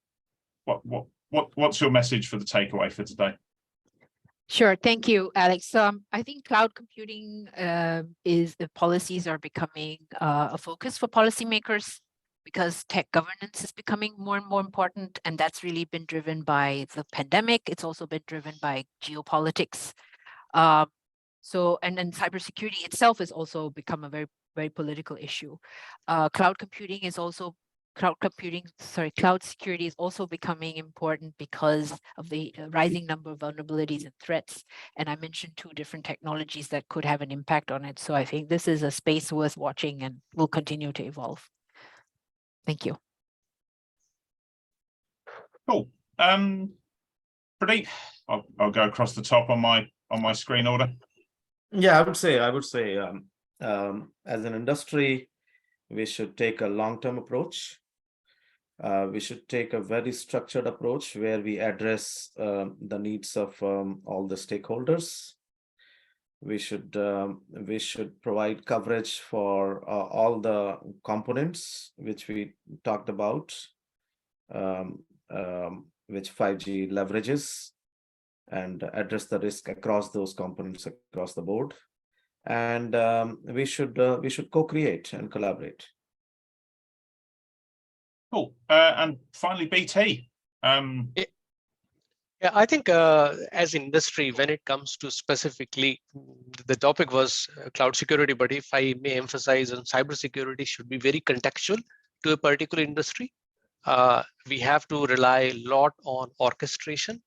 [SPEAKER 5] What's your message for the takeaway for today?
[SPEAKER 4] Sure. Thank you, Alex. I think cloud computing the policies are becoming a focus for policymakers, because tech governance is becoming more and more important. And that's really been driven by the pandemic. It's also been driven by geopolitics. And then cybersecurity itself has also become a very, very political issue. Cloud security is also becoming important because of the rising number of vulnerabilities and threats. And I mentioned 2 different technologies that could have an impact on it. So I think this is a space worth watching and will continue to evolve. Thank you.
[SPEAKER 5] Cool. Pradeep, I'll go across the top on my screen order.
[SPEAKER 1] Yeah, I would say as an industry, we should take a long-term approach. We should take a very structured approach where we address the needs of all the stakeholders. We should provide coverage for all the components which we talked about, which 5G leverages, and address the risk across those components across the board. And we should co-create and collaborate.
[SPEAKER 5] Cool. And finally, BT.
[SPEAKER 3] Yeah, I think as industry, when it comes to specifically, the topic was cloud security, but if I may emphasize on cybersecurity, should be very contextual to a particular industry. We have to rely a lot on orchestration,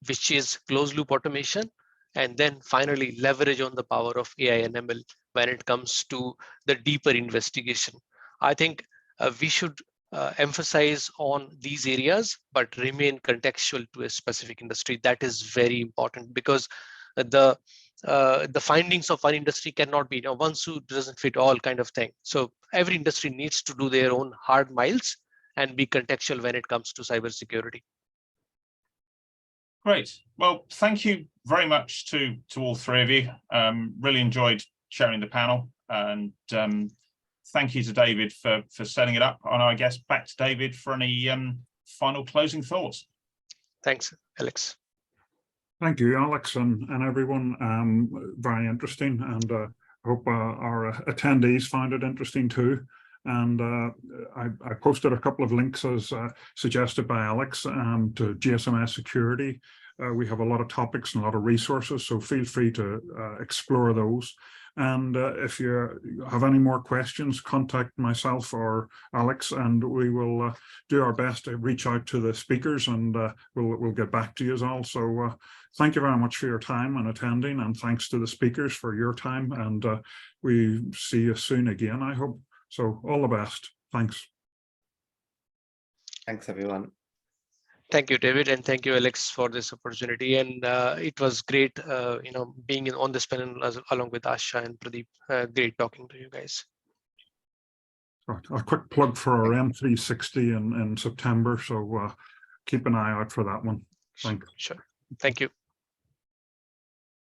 [SPEAKER 3] which is closed loop automation, and then finally leverage on the power of AI and ML when it comes to the deeper investigation. I think we should emphasize on these areas, but remain contextual to a specific industry. That is very important, because the findings of one industry cannot be, one suit doesn't fit all kind of thing. So every industry needs to do their own hard miles and be contextual when it comes to cybersecurity.
[SPEAKER 5] Great. Well, thank you very much to all 3 of you. Really enjoyed sharing the panel, and thank you to David for setting it up. And I guess back to David for any final closing thoughts.
[SPEAKER 3] Thanks, Alex.
[SPEAKER 2] Thank you, Alex, and everyone. Very interesting, and I hope our attendees find it interesting too. And I posted a couple of links as suggested by Alex to GSMA security. We have a lot of topics and a lot of resources, so feel free to explore those. And if you have any more questions, contact myself or Alex, and we will do our best to reach out to the speakers, and we'll get back to you all. So thank you very much for your time and attending, and thanks to the speakers for your time. And we see you soon again, I hope. So all the best. Thanks.
[SPEAKER 1] Thanks, everyone.
[SPEAKER 3] Thank you, David, and thank you, Alex, for this opportunity. And it was great, being on this panel along with Asha and Pradeep. Great talking to you guys.
[SPEAKER 2] A quick plug for our M360 in September, so keep an eye out for that one. Thanks.
[SPEAKER 3] Sure. Thank you.